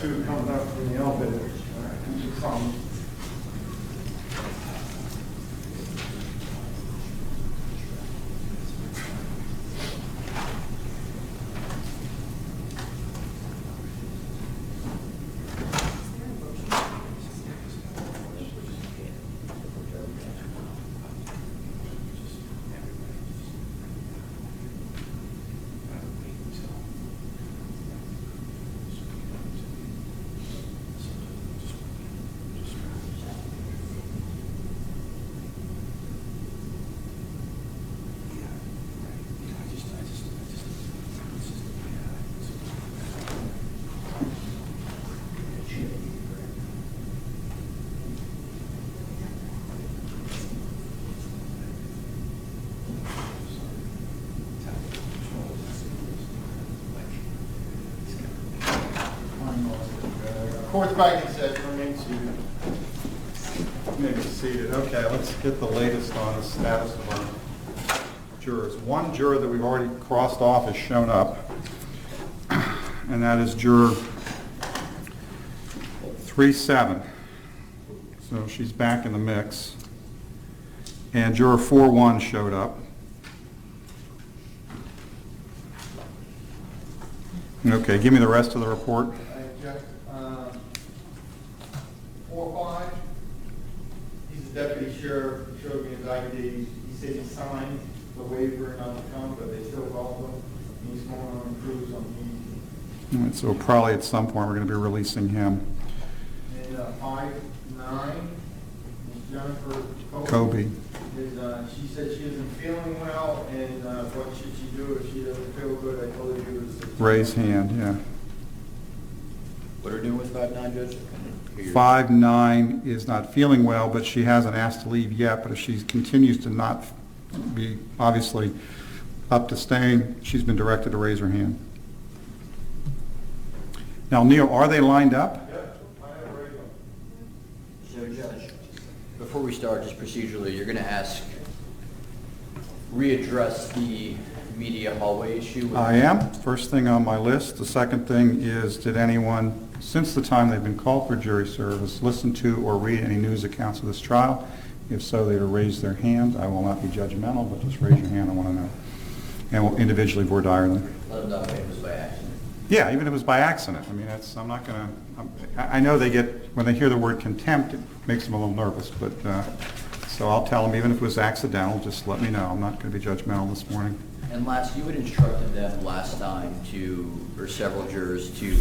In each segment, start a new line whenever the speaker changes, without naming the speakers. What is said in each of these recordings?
two coming up from the elevator. From court's back in session, remain seated.
Maybe seated. Okay, let's get the latest on the status of our jurors. One juror that we've already crossed off has shown up, and that is juror 3-7. So she's back in the mix. And juror 4-1 showed up. Okay, give me the rest of the report.
4-5, he's a deputy sheriff, he showed me his ID, he said he signed the waiver not to come, but they still called him, and he's going on a cruise on the
All right, so probably at some point we're going to be releasing him.
And 5-9, Jennifer
Kobe.
She said she isn't feeling well, and what should she do if she doesn't feel good? I told her you was
Raise hand, yeah.
What are we doing with 5-9, Judge?
5-9 is not feeling well, but she hasn't asked to leave yet. But if she continues to not be obviously up to staying, she's been directed to raise her hand. Now, Neil, are they lined up?
Yeah, I have ready.
So, Judge, before we start, just procedurally, you're going to readdress the media hallway issue?
I am. First thing on my list. The second thing is, did anyone, since the time they've been called for jury service, listen to or read any news accounts of this trial? If so, they to raise their hand. I will not be judgmental, but just raise your hand. I want to know. And we'll individually voir dire them.
Let them know if it was by accident.
Yeah, even if it was by accident. I mean, I'm not going to, I know they get, when they hear the word contempt, it makes them a little nervous, but, so I'll tell them, even if it was accidental, just let me know. I'm not going to be judgmental this morning.
And last, you had instructed them last time or several jurors to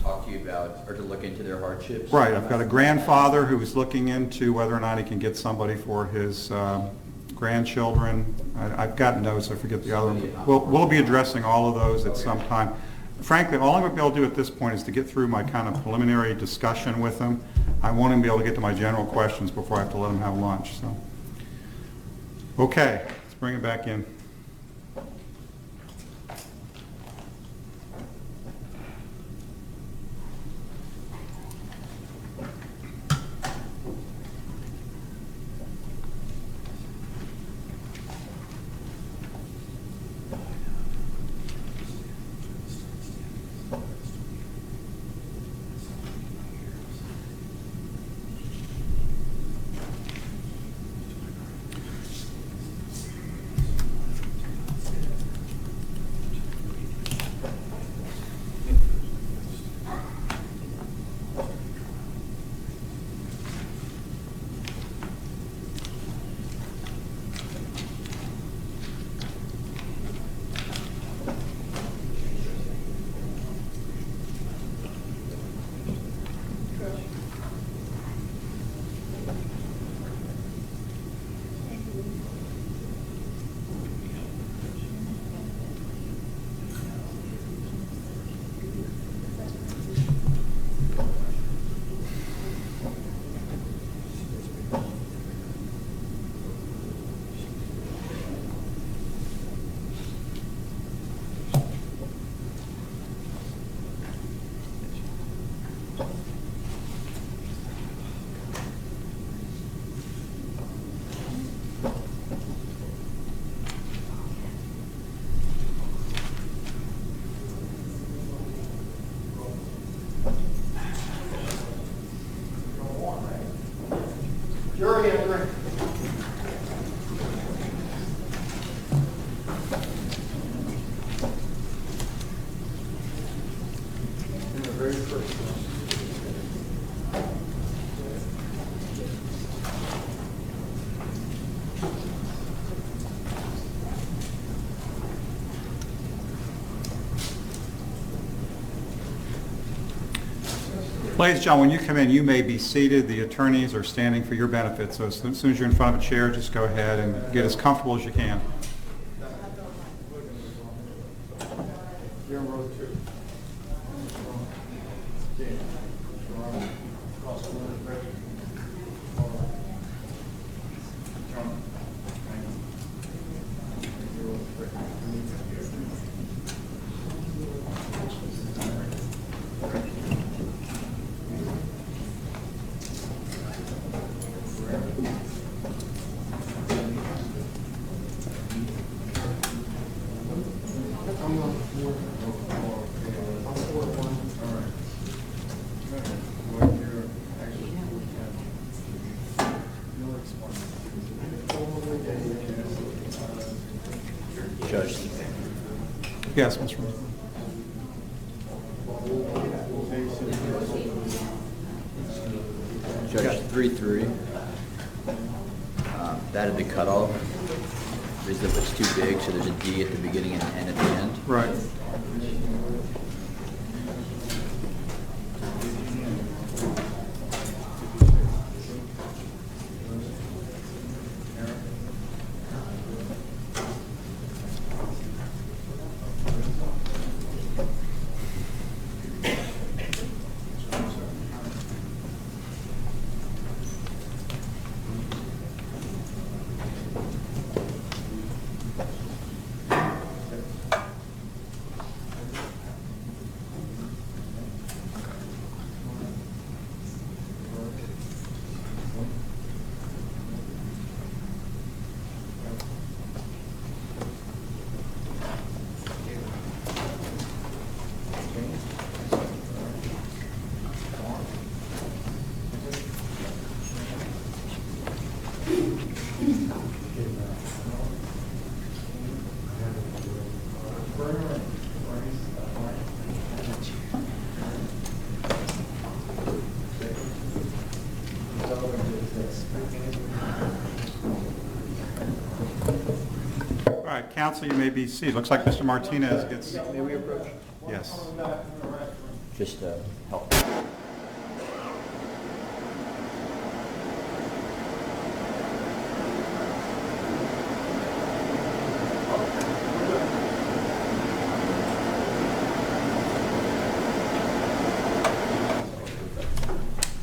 talk to you about, or to look into their hardships.
Right, I've got a grandfather who is looking into whether or not he can get somebody for his grandchildren. I've got notes, I forget the other one. We'll be addressing all of those at some time. Frankly, all I'm going to be able to do at this point is to get through my kind of preliminary discussion with them. I won't even be able to get to my general questions before I have to let them have lunch. So, okay, let's bring it back in. ladies and gentlemen, when you come in, you may be seated. The attorneys are standing for your benefit. So as soon as you're in front of a chair, just go ahead and get as comfortable as you can.
You're in row 2.
Judge.
Yes, Mr. Rose.
Judge 3-3. That had been cut off. It's too big, so there's a D at the beginning and an N at the end.
Right. All right, counsel, you may be seated. Looks like Mr. Martinez gets...
May we approach?
Yes.
Just help.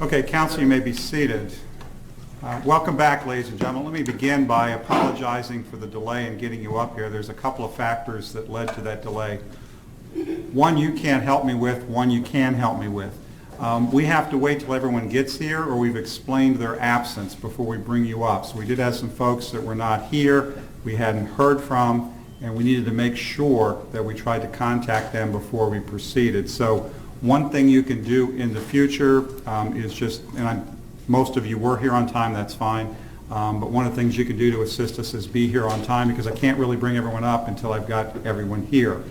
Okay, counsel, you may be seated. Welcome back, ladies and gentlemen. Let me begin by apologizing for the delay in getting you up here. There's a couple of factors that led to that delay. One you can't help me with, one you can help me with. We have to wait till everyone gets here, or we've explained their absence before we bring you up. So we did have some folks that were not here, we hadn't heard from, and we needed to make sure that we tried to contact them before we proceeded. So one thing you can do in the future is just, and most of you were here on time, that's fine, but one of the things you can do to assist us is be here on time, because I can't really bring everyone up until I've got everyone here.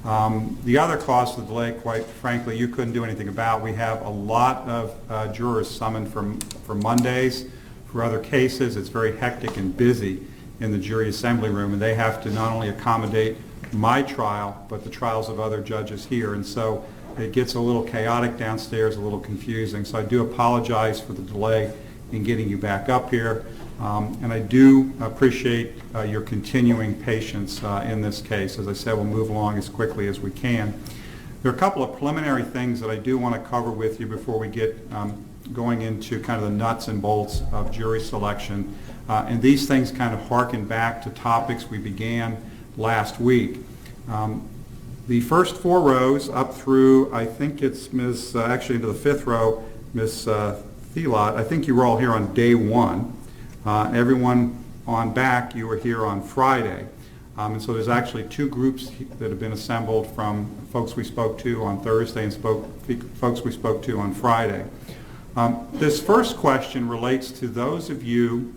The other cause of the delay, quite frankly, you couldn't do anything about. We have a lot of jurors summoned for Mondays. For other cases, it's very hectic and busy in the jury assembly room, and they have to not only accommodate my trial, but the trials of other judges here. And so it gets a little chaotic downstairs, a little confusing. So I do apologize for the delay in getting you back up here. And I do appreciate your continuing patience in this case. As I said, we'll move along as quickly as we can. There are a couple of preliminary things that I do want to cover with you before we get going into kind of the nuts and bolts of jury selection. And these things kind of harken back to topics we began last week. The first 4 rows up through, I think it's actually into the 5th row, Ms. Thielot, I think you were all here on day 1. Everyone on back, you were here on Friday. And so there's actually 2 groups that have been assembled from folks we spoke to on Thursday and folks we spoke to on Friday. This first question relates to those of you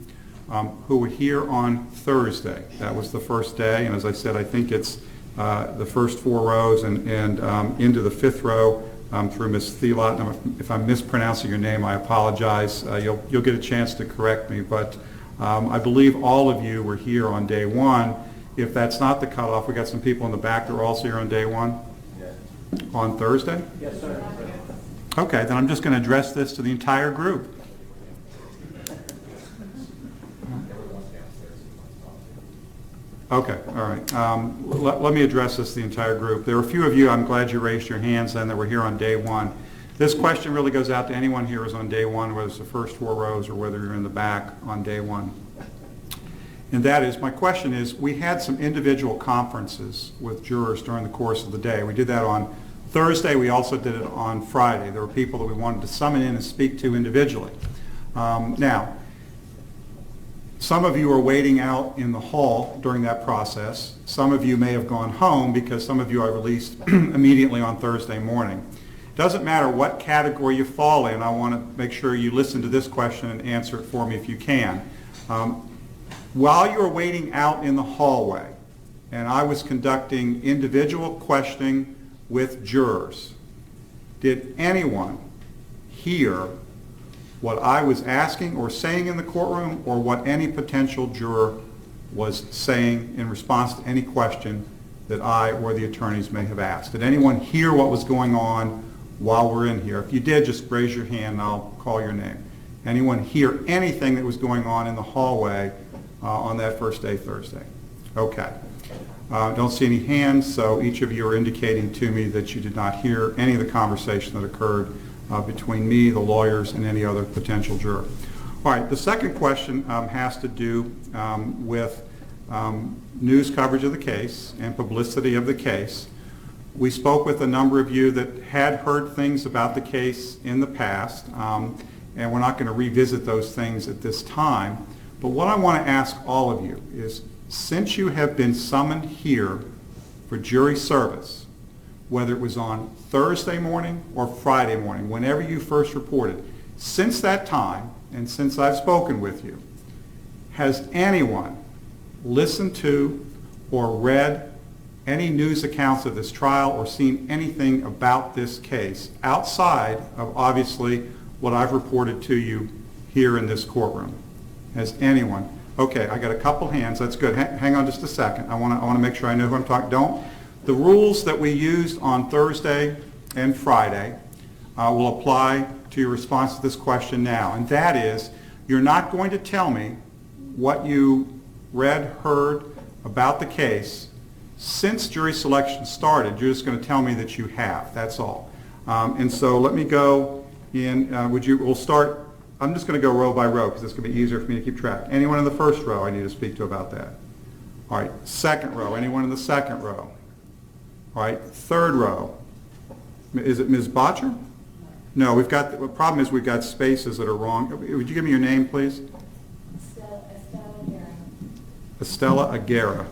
who were here on Thursday. That was the first day, and as I said, I think it's the first 4 rows and into the 5th row through Ms. Thielot. And if I'm mispronouncing your name, I apologize. You'll get a chance to correct me, but I believe all of you were here on day 1. If that's not the cutoff, we got some people in the back that were also here on day 1.
Yeah.
On Thursday?
Yes, sir.
Okay, then I'm just going to address this to the entire group. Okay, all right. Let me address this to the entire group. There are a few of you, I'm glad you raised your hands then, that were here on day one. This question really goes out to anyone here who's on day one, whether it's the first 4 rows or whether you're in the back on day one. And that is, my question is, we had some individual conferences with jurors during the course of the day. We did that on Thursday. We also did it on Friday. There were people that we wanted to summon in and speak to individually. Now, some of you are waiting out in the hall during that process. Some of you may have gone home because some of you I released immediately on Thursday morning. Doesn't matter what category you fall in. I want to make sure you listen to this question and answer it for me if you can. While you were waiting out in the hallway and I was conducting individual questioning with jurors, did anyone hear what I was asking or saying in the courtroom, or what any potential juror was saying in response to any question that I or the attorneys may have asked? Did anyone hear what was going on while we're in here? If you did, just raise your hand and I'll call your name. Anyone hear anything that was going on in the hallway on that first day, Thursday? Okay. Don't see any hands, so each of you are indicating to me that you did not hear any of the conversation that occurred between me, the lawyers, and any other potential juror. All right, the second question has to do with news coverage of the case and publicity of the case. We spoke with a number of you that had heard things about the case in the past, and we're not going to revisit those things at this time. But what I want to ask all of you is, since you have been summoned here for jury service, whether it was on Thursday morning or Friday morning, whenever you first reported, since that time, and since I've spoken with you, has anyone listened to or read any news accounts of this trial or seen anything about this case outside of obviously what I've reported to you here in this courtroom? Has anyone? Okay, I got a couple hands. That's good. Hang on just a second. I want to make sure I know who I'm talking. Don't. The rules that we used on Thursday and Friday will apply to your response to this question now. And that is, you're not going to tell me what you read, heard about the case since jury selection started. You're just going to tell me that you have. That's all. And so let me go in. We'll start. I'm just going to go row by row because it's going to be easier for me to keep track. Anyone in the first row I need to speak to about that? All right. Second row. Anyone in the second row? All right, third row. Is it Ms. Botcher? No, we've got, the problem is we've got spaces that are wrong. Would you give me your name, please?
Estella Aguera.
Estella Aguera.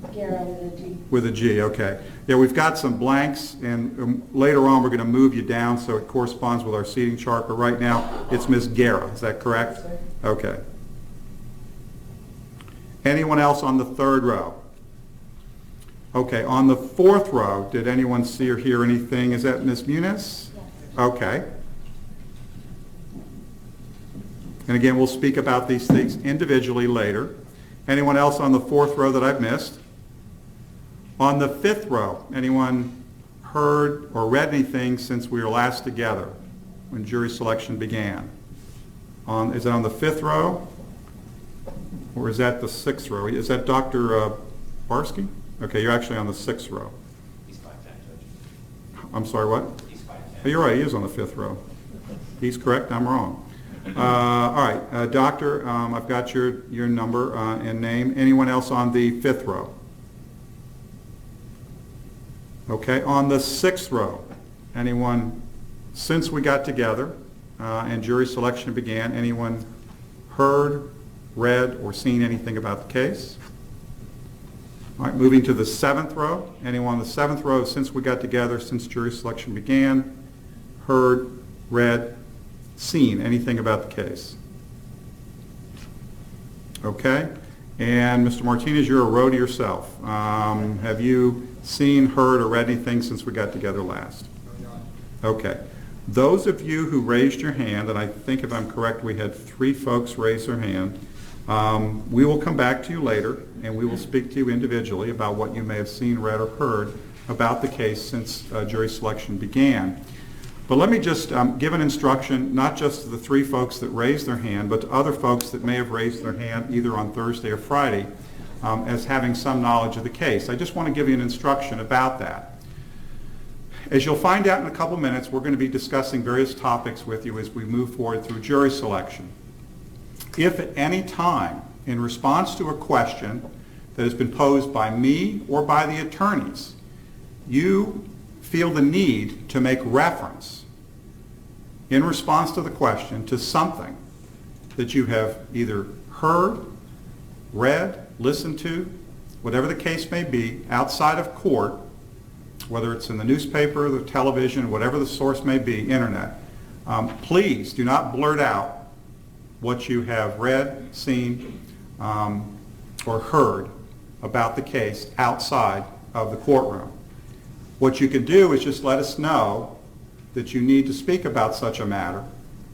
Aguera with a G.
With a G, okay. Yeah, we've got some blanks, and later on we're going to move you down so it corresponds with our seating chart, but right now it's Ms. Guerra. Is that correct?
Yes, sir.
Okay. Anyone else on the third row? Okay, on the fourth row, did anyone see or hear anything? Is that Ms. Muniz?
Yes.
Okay. And again, we'll speak about these things individually later. Anyone else on the fourth row that I've missed? On the fifth row, anyone heard or read anything since we were last together when jury selection began? Is it on the fifth row? Or is that the sixth row? Is that Dr. Barsky? Okay, you're actually on the sixth row.
He's 5'10", Judge.
I'm sorry, what?
He's 5'10".
Oh, you're right, he is on the fifth row. He's correct, I'm wrong. All right, doctor, I've got your number and name. Anyone else on the fifth row? Okay, on the sixth row, anyone, since we got together and jury selection began, anyone heard, read, or seen anything about the case? All right, moving to the seventh row. Anyone on the seventh row, since we got together, since jury selection began, heard, read, seen anything about the case? Okay. And Mr. Martinez, you're a row to yourself. Have you seen, heard, or read anything since we got together last? Okay. Those of you who raised your hand, and I think if I'm correct, we had 3 folks raise their hand, we will come back to you later and we will speak to you individually about what you may have seen, read, or heard about the case since jury selection began. But let me just give an instruction, not just to the 3 folks that raised their hand, but to other folks that may have raised their hand either on Thursday or Friday as having some knowledge of the case. I just want to give you an instruction about that. As you'll find out in a couple minutes, we're going to be discussing various topics with you as we move forward through jury selection. If at any time, in response to a question that has been posed by me or by the attorneys, you feel the need to make reference in response to the question to something that you have either heard, read, listened to, whatever the case may be, outside of court, whether it's in the newspaper, the television, whatever the source may be, internet, please do not blurt out what you have read, seen, or heard about the case outside of the courtroom. What you can do is just let us know that you need to speak about such a matter,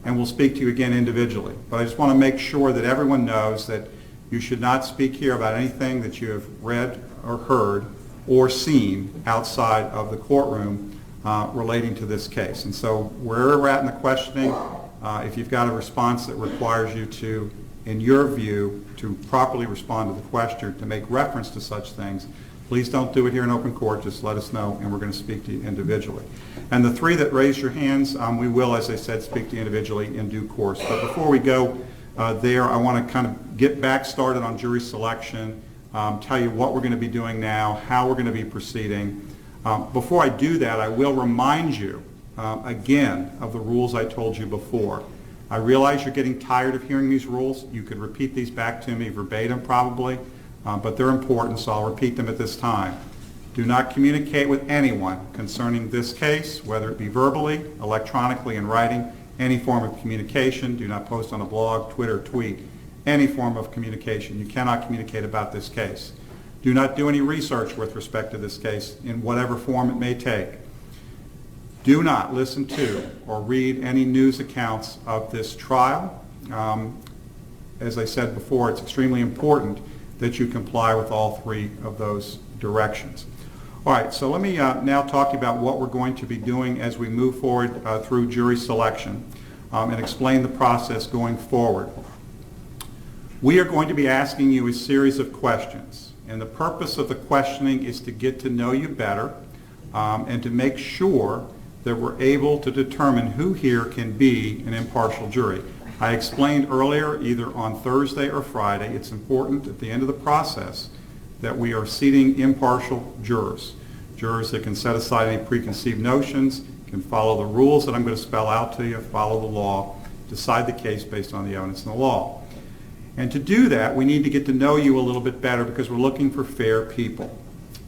and we'll speak to you again individually. But I just want to make sure that everyone knows that you should not speak here about anything that you have read or heard or seen outside of the courtroom relating to this case. And so where we're at in the questioning, if you've got a response that requires you to, in your view, to properly respond to the question, to make reference to such things, please don't do it here in open court. Just let us know, and we're going to speak to you individually. And the 3 that raised your hands, we will, as I said, speak to you individually in due course. But before we go there, I want to kind of get back started on jury selection, tell you what we're going to be doing now, how we're going to be proceeding. Before I do that, I will remind you again of the rules I told you before. I realize you're getting tired of hearing these rules. You could repeat these back to me verbatim probably, but they're important, so I'll repeat them at this time. Do not communicate with anyone concerning this case, whether it be verbally, electronically, in writing, any form of communication. Do not post on a blog, Twitter, tweet, any form of communication. You cannot communicate about this case. Do not do any research with respect to this case in whatever form it may take. Do not listen to or read any news accounts of this trial. As I said before, it's extremely important that you comply with all 3 of those directions. All right, so let me now talk to you about what we're going to be doing as we move forward through jury selection and explain the process going forward. We are going to be asking you a series of questions, and the purpose of the questioning is to get to know you better and to make sure that we're able to determine who here can be an impartial jury. I explained earlier, either on Thursday or Friday, it's important at the end of the process that we are seating impartial jurors. Jurors that can set aside any preconceived notions, can follow the rules that I'm going to spell out to you, follow the law, decide the case based on the evidence in the law. And to do that, we need to get to know you a little bit better because we're looking for fair people.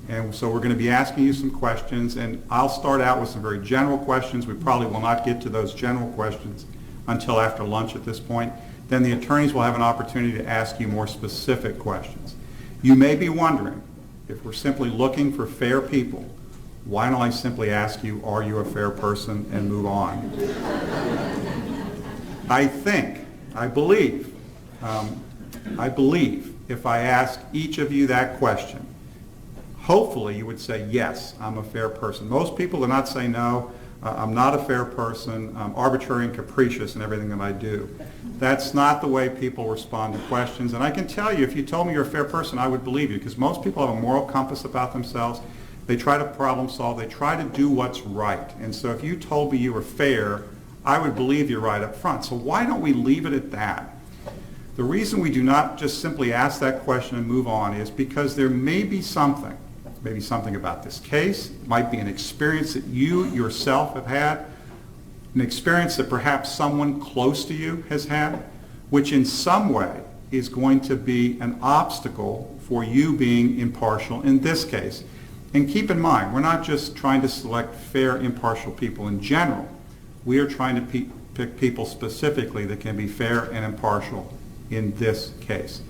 And so we're going to be asking you some questions, and I'll start out with some very general questions. We probably will not get to those general questions until after lunch at this point. Then the attorneys will have an opportunity to ask you more specific questions. You may be wondering, if we're simply looking for fair people, why don't I simply ask you, are you a fair person, and move on? I believe if I ask each of you that question, hopefully you would say, yes, I'm a fair person. Most people do not say, no, I'm not a fair person, I'm arbitrary and capricious in everything that I do. That's not the way people respond to questions. And I can tell you, if you told me you're a fair person, I would believe you, because most people have a moral compass about themselves. They try to problem solve. They try to do what's right. And so if you told me you were fair, I would believe you right up front. So why don't we leave it at that? The reason we do not just simply ask that question and move on is because there may be something. Maybe something about this case. It might be an experience that you yourself have had, an experience that perhaps someone close to you has had, which in some way is going to be an obstacle for you being impartial in this case. And keep in mind, we're not just trying to select fair, impartial people in general. We are trying to pick people specifically that can be fair and impartial in this case.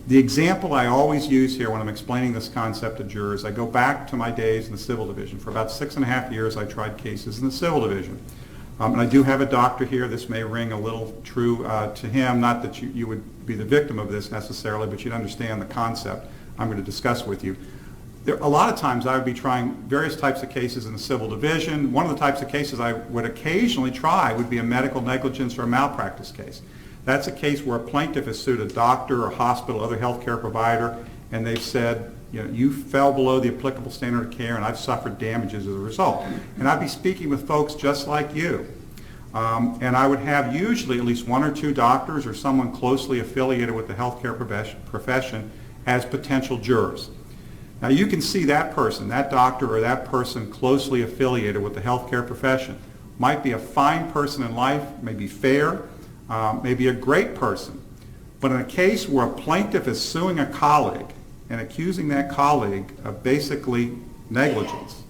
The example I always use here when I'm explaining this concept to jurors, I go back to my days in the civil division. For about 6.5 years, I tried cases in the civil division. And I do have a doctor here. This may ring a little true to him. Not that you would be the victim of this necessarily, but you'd understand the concept I'm going to discuss with you. a lot of times I would be trying various types of cases in the civil division. One of the types of cases I would occasionally try would be a medical negligence or a malpractice case. That's a case where a plaintiff has sued a doctor or hospital, other healthcare provider, and they've said, you fell below the applicable standard of care and I've suffered damages as a result. And I'd be speaking with folks just like you. And I would have usually at least one or two doctors or someone closely affiliated with the healthcare profession as potential jurors. Now you can see that person, that doctor or that person closely affiliated with the healthcare profession might be a fine person in life, may be fair, may be a great person. But in a case where a plaintiff is suing a colleague and accusing that colleague of basically negligence,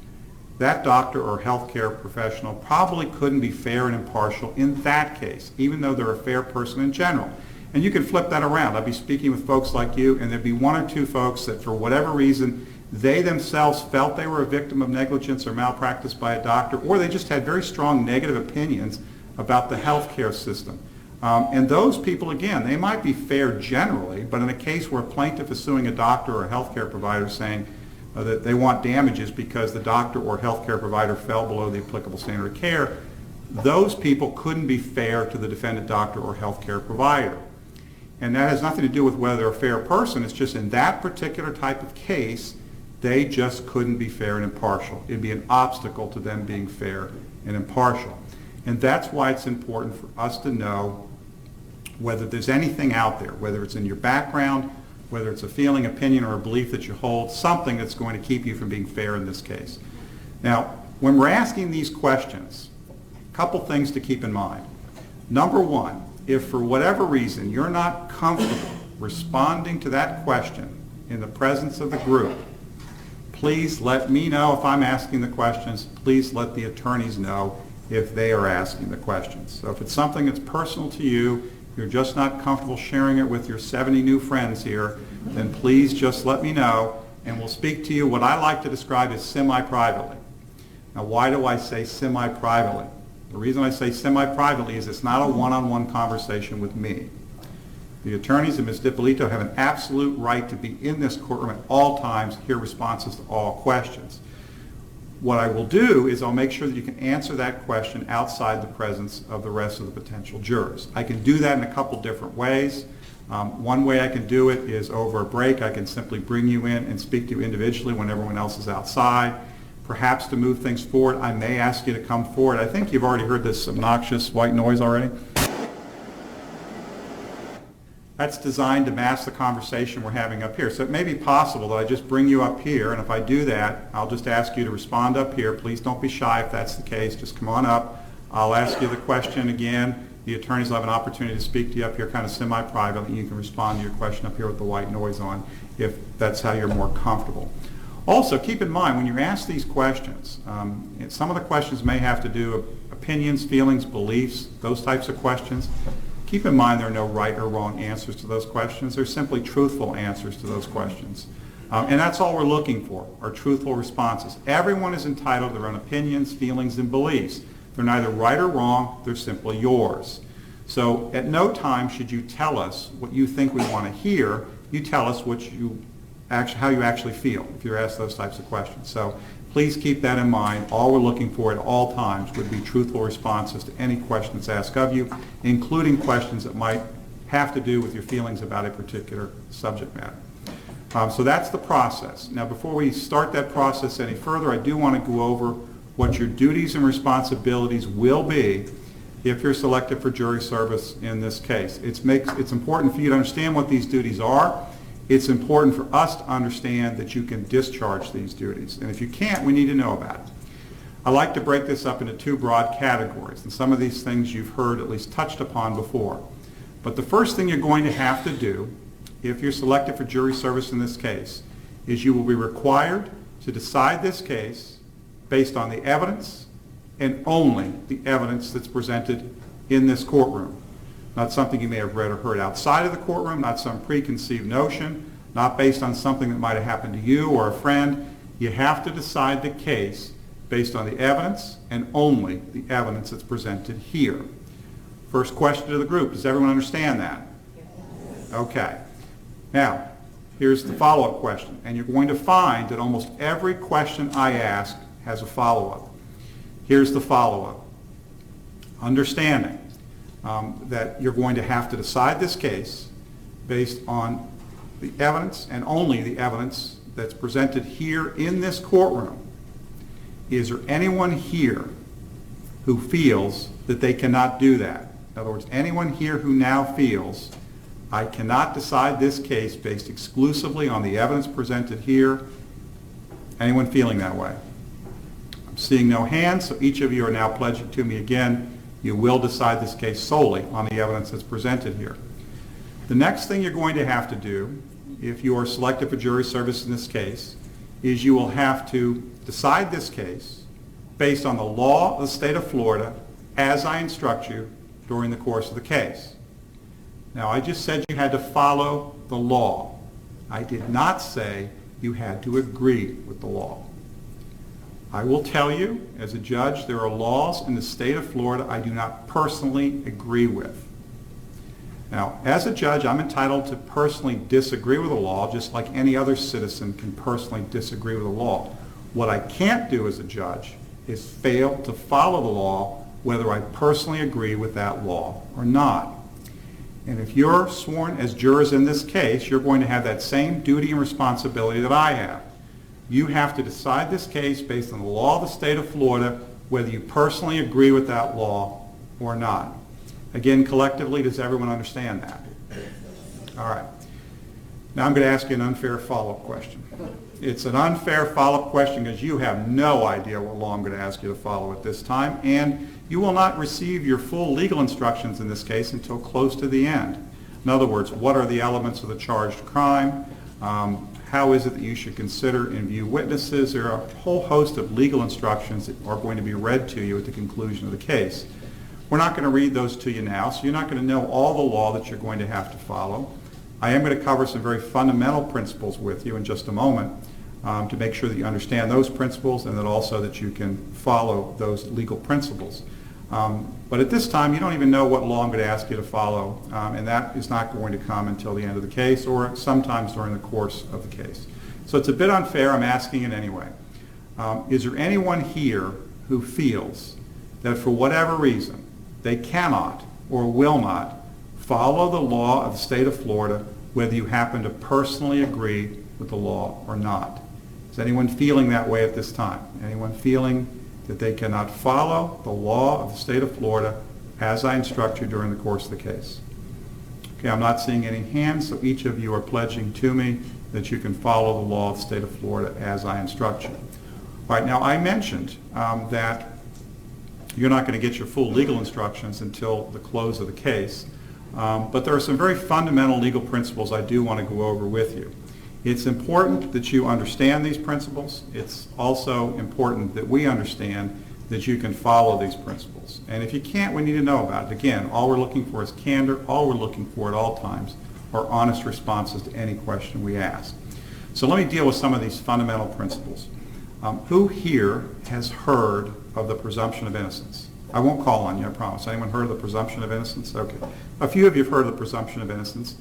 that doctor or healthcare professional probably couldn't be fair and impartial in that case, even though they're a fair person in general. And you can flip that around. I'd be speaking with folks like you, and there'd be one or two folks that for whatever reason, they themselves felt they were a victim of negligence or malpractice by a doctor, or they just had very strong negative opinions about the healthcare system. And those people, again, they might be fair generally, but in a case where a plaintiff is suing a doctor or a healthcare provider saying that they want damages because the doctor or healthcare provider fell below the applicable standard of care, those people couldn't be fair to the defendant doctor or healthcare provider. And that has nothing to do with whether they're a fair person. It's just in that particular type of case, they just couldn't be fair and impartial. It'd be an obstacle to them being fair and impartial. And that's why it's important for us to know whether there's anything out there, whether it's in your background, whether it's a feeling, opinion, or a belief that you hold, something that's going to keep you from being fair in this case. Now, when we're asking these questions, a couple things to keep in mind. Number one, if for whatever reason you're not comfortable responding to that question in the presence of the group, please let me know if I'm asking the questions. Please let the attorneys know if they are asking the questions. So if it's something that's personal to you, you're just not comfortable sharing it with your 70 new friends here, then please just let me know and we'll speak to you what I like to describe as semi-privately. Now why do I say semi-privately? The reason I say semi-privately is it's not a one-on-one conversation with me. The attorneys and Ms. Dippolito have an absolute right to be in this courtroom at all times, hear responses to all questions. What I will do is I'll make sure that you can answer that question outside the presence of the rest of the potential jurors. I can do that in a couple different ways. One way I can do it is over a break. I can simply bring you in and speak to you individually when everyone else is outside. Perhaps to move things forward, I may ask you to come forward. I think you've already heard this obnoxious white noise already. That's designed to mask the conversation we're having up here. So it may be possible that I just bring you up here, and if I do that, I'll just ask you to respond up here. Please don't be shy if that's the case. Just come on up. I'll ask you the question again. The attorneys will have an opportunity to speak to you up here kind of semi-privately, and you can respond to your question up here with the white noise on if that's how you're more comfortable. Also, keep in mind, when you're asked these questions, some of the questions may have to do with opinions, feelings, beliefs, those types of questions. Keep in mind there are no right or wrong answers to those questions. They're simply truthful answers to those questions. And that's all we're looking for, are truthful responses. Everyone is entitled to their own opinions, feelings, and beliefs. They're neither right or wrong, they're simply yours. So at no time should you tell us what you think we want to hear. You tell us how you actually feel if you're asked those types of questions. So please keep that in mind. All we're looking for at all times would be truthful responses to any question that's asked of you, including questions that might have to do with your feelings about a particular subject matter. So that's the process. Now before we start that process any further, I do want to go over what your duties and responsibilities will be if you're selected for jury service in this case. It's important for you to understand what these duties are. It's important for us to understand that you can discharge these duties. And if you can't, we need to know about it. I like to break this up into two broad categories. And some of these things you've heard at least touched upon before. But the first thing you're going to have to do, if you're selected for jury service in this case, is you will be required to decide this case based on the evidence and only the evidence that's presented in this courtroom. Not something you may have read or heard outside of the courtroom, not some preconceived notion, not based on something that might have happened to you or a friend. You have to decide the case based on the evidence and only the evidence that's presented here. First question to the group, does everyone understand that? Yes. Okay. Now, here's the follow-up question. And you're going to find that almost every question I ask has a follow-up. Here's the follow-up. Understanding that you're going to have to decide this case based on the evidence and only the evidence that's presented here in this courtroom. Is there anyone here who feels that they cannot do that? In other words, anyone here who now feels, I cannot decide this case based exclusively on the evidence presented here? Anyone feeling that way? I'm seeing no hands, so each of you are now pledging to me again, you will decide this case solely on the evidence that's presented here. The next thing you're going to have to do, if you are selected for jury service in this case, is you will have to decide this case based on the law of the state of Florida as I instruct you during the course of the case. Now, I just said you had to follow the law. I did not say you had to agree with the law. I will tell you, as a judge, there are laws in the state of Florida I do not personally agree with. Now, as a judge, I'm entitled to personally disagree with the law, just like any other citizen can personally disagree with the law. What I can't do as a judge is fail to follow the law, whether I personally agree with that law or not. And if you're sworn as jurors in this case, you're going to have that same duty and responsibility that I have. You have to decide this case based on the law of the state of Florida, whether you personally agree with that law or not. Again, collectively, does everyone understand that? All right. Now I'm going to ask you an unfair follow-up question. It's an unfair follow-up question because you have no idea what law I'm going to ask you to follow at this time, and you will not receive your full legal instructions in this case until close to the end. In other words, what are the elements of the charged crime? How is it that you should consider and view witnesses? There are a whole host of legal instructions that are going to be read to you at the conclusion of the case. We're not going to read those to you now, so you're not going to know all the law that you're going to have to follow. I am going to cover some very fundamental principles with you in just a moment to make sure that you understand those principles and that also that you can follow those legal principles. But at this time, you don't even know what law I'm going to ask you to follow, and that is not going to come until the end of the case or sometimes during the course of the case. So it's a bit unfair. I'm asking it anyway. Is there anyone here who feels that for whatever reason they cannot or will not follow the law of the state of Florida, whether you happen to personally agree with the law or not? Is anyone feeling that way at this time? Anyone feeling that they cannot follow the law of the state of Florida as I instruct you during the course of the case? Okay, I'm not seeing any hands, so each of you are pledging to me that you can follow the law of the state of Florida as I instruct you. All right, now I mentioned that you're not going to get your full legal instructions until the close of the case, but there are some very fundamental legal principles I do want to go over with you. It's important that you understand these principles. It's also important that we understand that you can follow these principles. And if you can't, we need to know about it. Again, all we're looking for is candor. All we're looking for at all times are honest responses to any question we ask. So let me deal with some of these fundamental principles. Who here has heard of the presumption of innocence? I won't call on you, I promise. Anyone heard of the presumption of innocence? Okay. A few of you have heard of the presumption of innocence.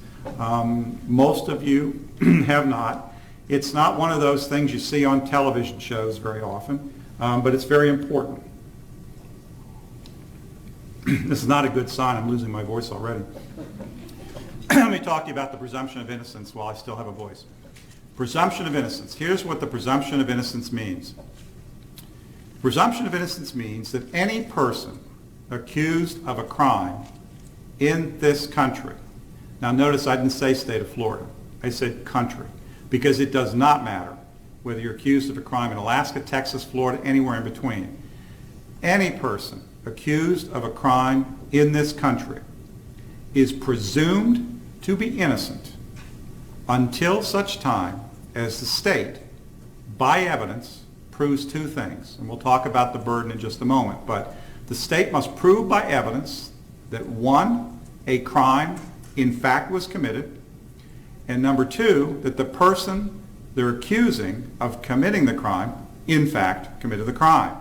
Most of you have not. It's not one of those things you see on television shows very often, but it's very important. This is not a good sign. I'm losing my voice already. Let me talk to you about the presumption of innocence while I still have a voice. Presumption of innocence. Here's what the presumption of innocence means. Presumption of innocence means that any person accused of a crime in this country, now notice I didn't say state of Florida, I said country, because it does not matter whether you're accused of a crime in Alaska, Texas, Florida, anywhere in between. Any person accused of a crime in this country is presumed to be innocent until such time as the state, by evidence, proves two things. And we'll talk about the burden in just a moment. But the state must prove by evidence that, one, a crime in fact was committed, and number two, that the person they're accusing of committing the crime in fact committed the crime.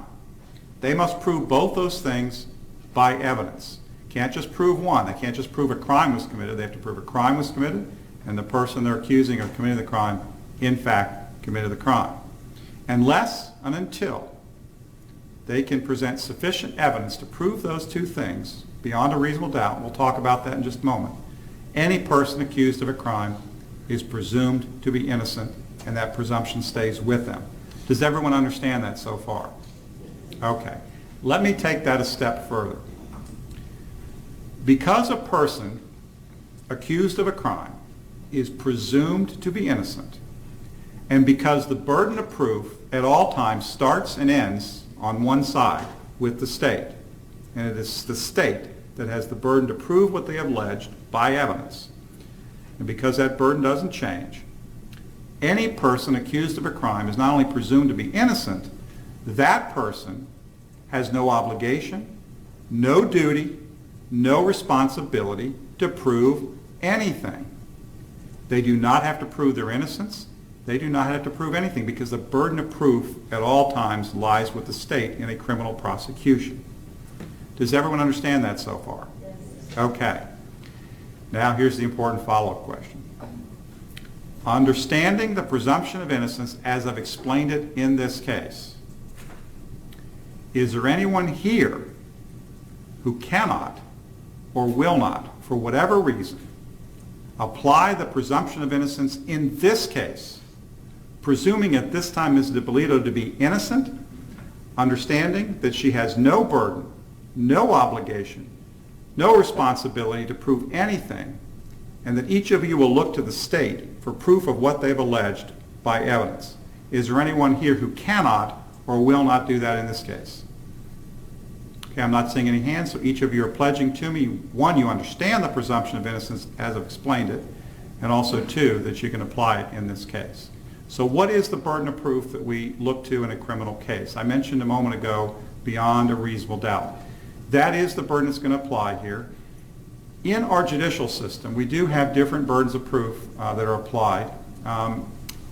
They must prove both those things by evidence. Can't just prove one. They can't just prove a crime was committed. They have to prove a crime was committed and the person they're accusing of committing the crime, in fact, committed the crime. Unless and until they can present sufficient evidence to prove those two things beyond a reasonable doubt, and we'll talk about that in just a moment, any person accused of a crime is presumed to be innocent, and that presumption stays with them. Does everyone understand that so far? Okay. Let me take that a step further. Because a person accused of a crime is presumed to be innocent, and because the burden of proof at all times starts and ends on one side with the state, and it is the state that has the burden to prove what they have alleged by evidence, and because that burden doesn't change, any person accused of a crime is not only presumed to be innocent, that person has no obligation, no duty, no responsibility to prove anything. They do not have to prove their innocence. They do not have to prove anything because the burden of proof at all times lies with the state in a criminal prosecution. Does everyone understand that so far?
Yes.
Okay. Now here's the important follow-up question. Understanding the presumption of innocence as I've explained it in this case, is there anyone here who cannot or will not, for whatever reason, apply the presumption of innocence in this case, presuming at this time Ms. Dippolito to be innocent, understanding that she has no burden, no obligation, no responsibility to prove anything, and that each of you will look to the state for proof of what they've alleged by evidence? Is there anyone here who cannot or will not do that in this case? Okay, I'm not seeing any hands, so each of you are pledging to me, one, you understand the presumption of innocence as I've explained it, and also two, that you can apply it in this case. So what is the burden of proof that we look to in a criminal case? I mentioned a moment ago, beyond a reasonable doubt. That is the burden that's going to apply here. In our judicial system, we do have different burdens of proof that are applied.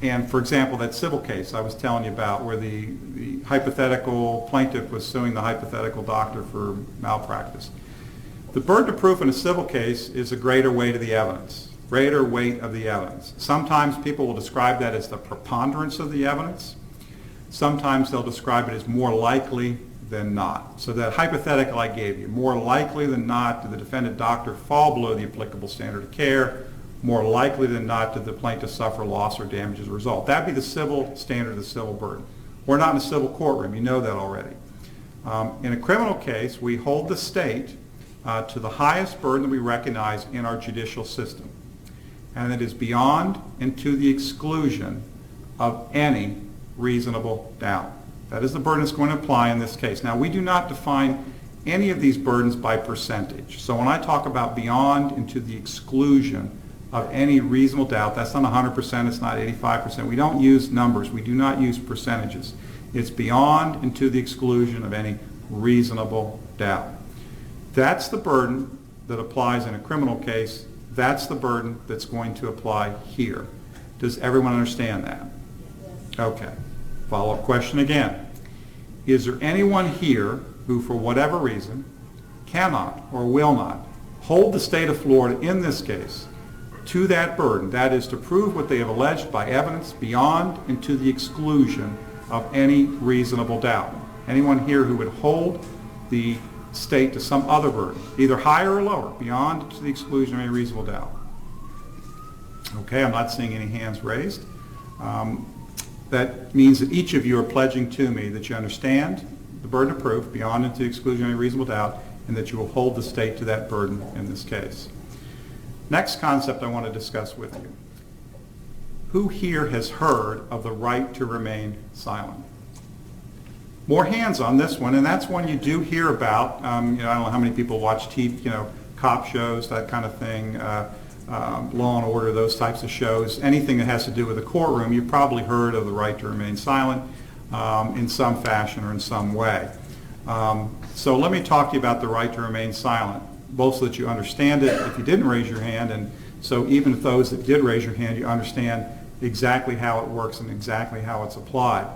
And for example, that civil case I was telling you about where the hypothetical plaintiff was suing the hypothetical doctor for malpractice. The burden of proof in a civil case is a greater weight of the evidence, greater weight of the evidence. Sometimes people will describe that as the preponderance of the evidence. Sometimes they'll describe it as more likely than not. So that hypothetical I gave you, more likely than not did the defendant doctor fall below the applicable standard of care, more likely than not did the plaintiff suffer loss or damage as a result. That would be the civil standard, the civil burden. We're not in a civil courtroom, you know that already. In a criminal case, we hold the state to the highest burden that we recognize in our judicial system. And it is beyond and to the exclusion of any reasonable doubt. That is the burden that's going to apply in this case. Now, we do not define any of these burdens by percentage. So when I talk about beyond and to the exclusion of any reasonable doubt, that's not 100%, it's not 85%. We don't use numbers. We do not use percentages. It's beyond and to the exclusion of any reasonable doubt. That's the burden that applies in a criminal case. That's the burden that's going to apply here. Does everyone understand that?
Yes.
Okay. Follow-up question again. Is there anyone here who, for whatever reason, cannot or will not hold the state of Florida in this case to that burden, that is to prove what they have alleged by evidence beyond and to the exclusion of any reasonable doubt? Anyone here who would hold the state to some other burden, either higher or lower, beyond and to the exclusion of any reasonable doubt? Okay, I'm not seeing any hands raised. That means that each of you are pledging to me that you understand the burden of proof beyond and to the exclusion of any reasonable doubt, and that you will hold the state to that burden in this case. Next concept I want to discuss with you. Who here has heard of the right to remain silent? More hands on this one, and that's one you do hear about. I don't know how many people watch TV, cop shows, that kind of thing, Law and Order, those types of shows. Anything that has to do with a courtroom, you've probably heard of the right to remain silent in some fashion or in some way. So let me talk to you about the right to remain silent, both so that you understand it if you didn't raise your hand, and so even if those that did raise your hand, you understand exactly how it works and exactly how it's applied.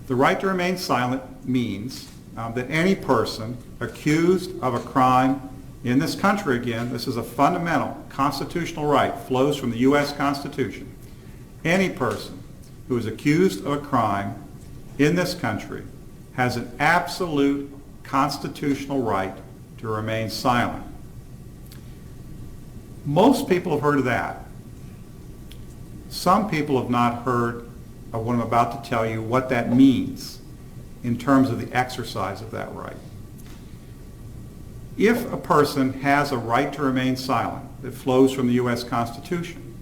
The right to remain silent means that any person accused of a crime In this country, again, this is a fundamental constitutional right, flows from the U.S. Constitution. Any person who is accused of a crime in this country has an absolute constitutional right to remain silent. Most people have heard of that. Some people have not heard of what I'm about to tell you, what that means in terms of the exercise of that right. If a person has a right to remain silent that flows from the U.S. Constitution,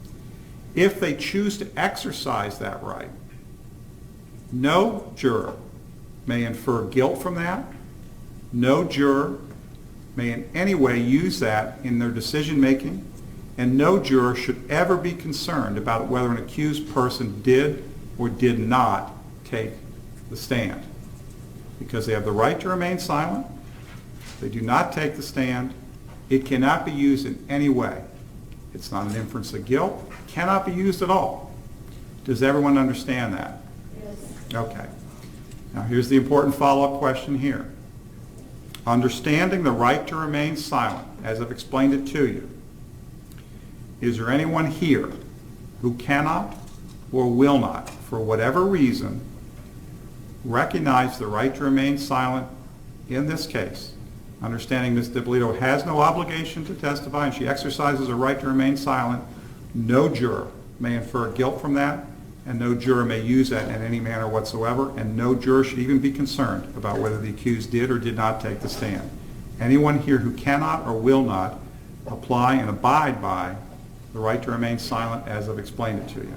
if they choose to exercise that right, no juror may infer guilt from that. No juror may in any way use that in their decision making, and no juror should ever be concerned about whether an accused person did or did not take the stand. Because they have the right to remain silent, they do not take the stand, it cannot be used in any way. It's not an inference of guilt, it cannot be used at all. Does everyone understand that?
Yes.
Okay. Now here's the important follow-up question here. Understanding the right to remain silent, as I've explained it to you, is there anyone here who cannot or will not, for whatever reason, recognize the right to remain silent in this case? Understanding Ms. Dippolito has no obligation to testify and she exercises her right to remain silent, no juror may infer guilt from that, and no juror may use that in any manner whatsoever, and no juror should even be concerned about whether the accused did or did not take the stand. Anyone here who cannot or will not apply and abide by the right to remain silent as I've explained it to you.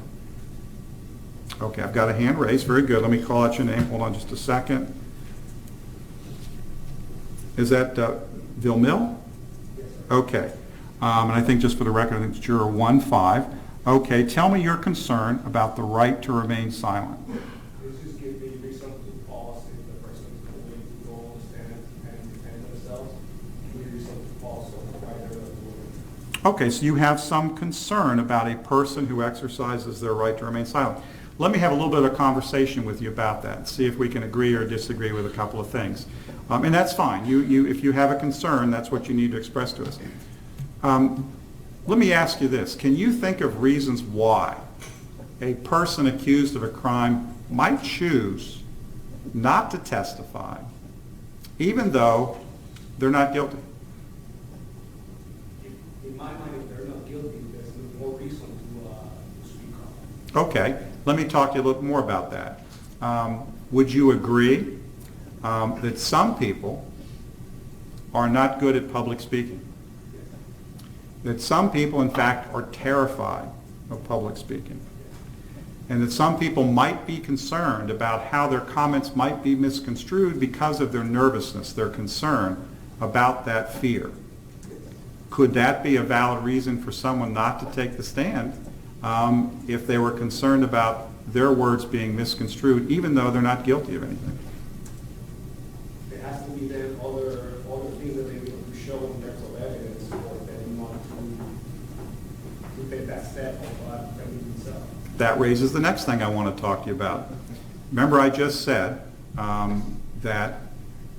Okay, I've got a hand raised. Very good. Let me call out your name. Hold on just a second. Is that Villamil?
Yes, sir.
Okay. And I think just for the record, I think it's juror 1-5. Okay, tell me your concern about the right to remain silent.
This just gives me reason to pause if the person is willing to go on the stand and defend themselves. Give me reason to pause so why they're not doing it.
Okay, so you have some concern about a person who exercises their right to remain silent. Let me have a little bit of a conversation with you about that, see if we can agree or disagree with a couple of things. And that's fine. If you have a concern, that's what you need to express to us. Let me ask you this. Can you think of reasons why a person accused of a crime might choose not to testify, even though they're not guilty?
In my mind, if they're not guilty, there's more reason to speak up.
Okay, let me talk to you a little more about that. Would you agree that some people are not good at public speaking? That some people, in fact, are terrified of public speaking? And that some people might be concerned about how their comments might be misconstrued because of their nervousness, their concern about that fear? Could that be a valid reason for someone not to take the stand if they were concerned about their words being misconstrued, even though they're not guilty of anything?
There has to be then other things that they need to show in terms of evidence for them not to take that step of defending themselves.
That raises the next thing I want to talk to you about. Remember I just said that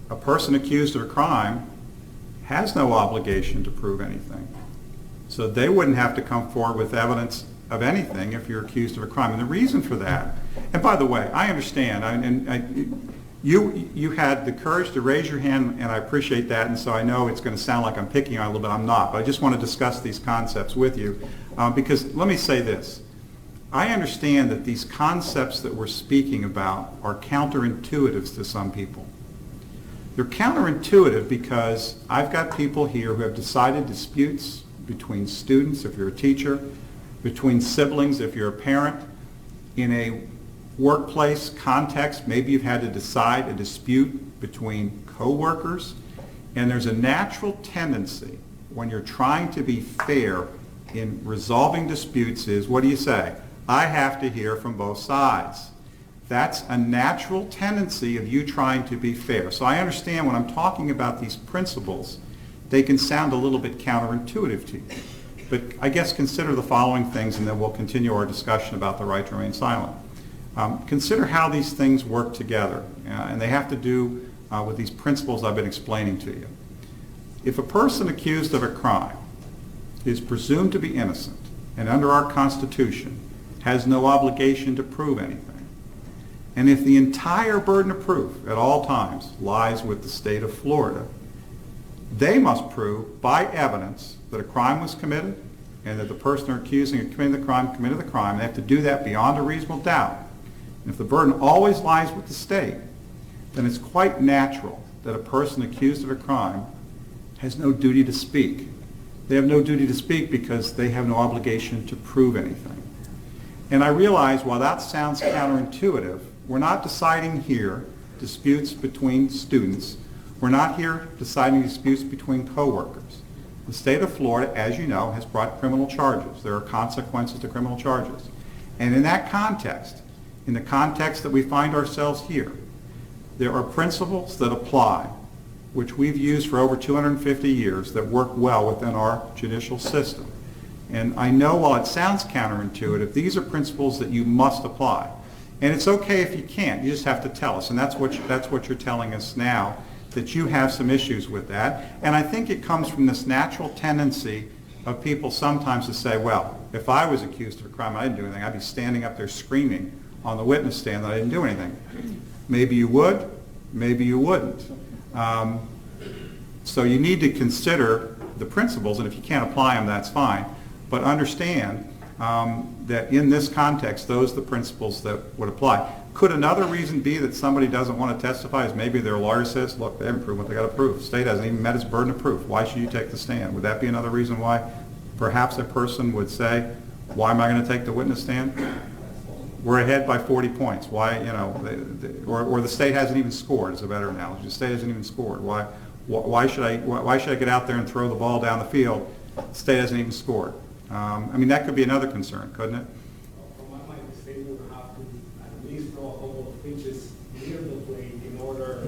a person accused of a crime has no obligation to prove anything. So they wouldn't have to come forward with evidence of anything if you're accused of a crime. And the reason for that, and by the way, I understand, you had the courage to raise your hand, and I appreciate that, and so I know it's going to sound like I'm picking on you a little bit. I'm not, but I just want to discuss these concepts with you because let me say this. I understand that these concepts that we're speaking about are counterintuitive to some people. They're counterintuitive because I've got people here who have decided disputes between students, if you're a teacher, between siblings, if you're a parent, in a workplace context. Maybe you've had to decide a dispute between co-workers, and there's a natural tendency when you're trying to be fair in resolving disputes is, what do you say? I have to hear from both sides. That's a natural tendency of you trying to be fair. So I understand when I'm talking about these principles, they can sound a little bit counterintuitive to you. But I guess consider the following things, and then we'll continue our discussion about the right to remain silent. Consider how these things work together, and they have to do with these principles I've been explaining to you. If a person accused of a crime is presumed to be innocent and under our Constitution has no obligation to prove anything, and if the entire burden of proof at all times lies with the state of Florida, they must prove by evidence that a crime was committed and that the person they're accusing of committing the crime committed the crime. They have to do that beyond a reasonable doubt. And if the burden always lies with the state, then it's quite natural that a person accused of a crime has no duty to speak. They have no duty to speak because they have no obligation to prove anything. And I realize while that sounds counterintuitive, we're not deciding here disputes between students. We're not here deciding disputes between coworkers. The state of Florida, as you know, has brought criminal charges. There are consequences to criminal charges. And in that context, in the context that we find ourselves here, there are principles that apply, which we've used for over 250 years, that work well within our judicial system. And I know while it sounds counterintuitive, these are principles that you must apply. And it's okay if you can't. You just have to tell us. And that's what you're telling us now, that you have some issues with that. And I think it comes from this natural tendency of people sometimes to say, well, if I was accused of a crime and I didn't do anything, I'd be standing up there screaming on the witness stand that I didn't do anything. Maybe you would, maybe you wouldn't. So you need to consider the principles, and if you can't apply them, that's fine. But understand that in this context, those are the principles that would apply. Could another reason be that somebody doesn't want to testify is maybe their lawyer says, look, they haven't proven what they got to prove. The state hasn't even met its burden of proof. Why should you take the stand? Would that be another reason why perhaps a person would say, why am I going to take the witness stand? We're ahead by 40 points. Why, you know, or the state hasn't even scored is a better analogy. The state hasn't even scored. Why should I get out there and throw the ball down the field? The state hasn't even scored. I mean, that could be another concern, couldn't it?
From my mind, the state would have to at least throw a couple of pitches near the plate in order.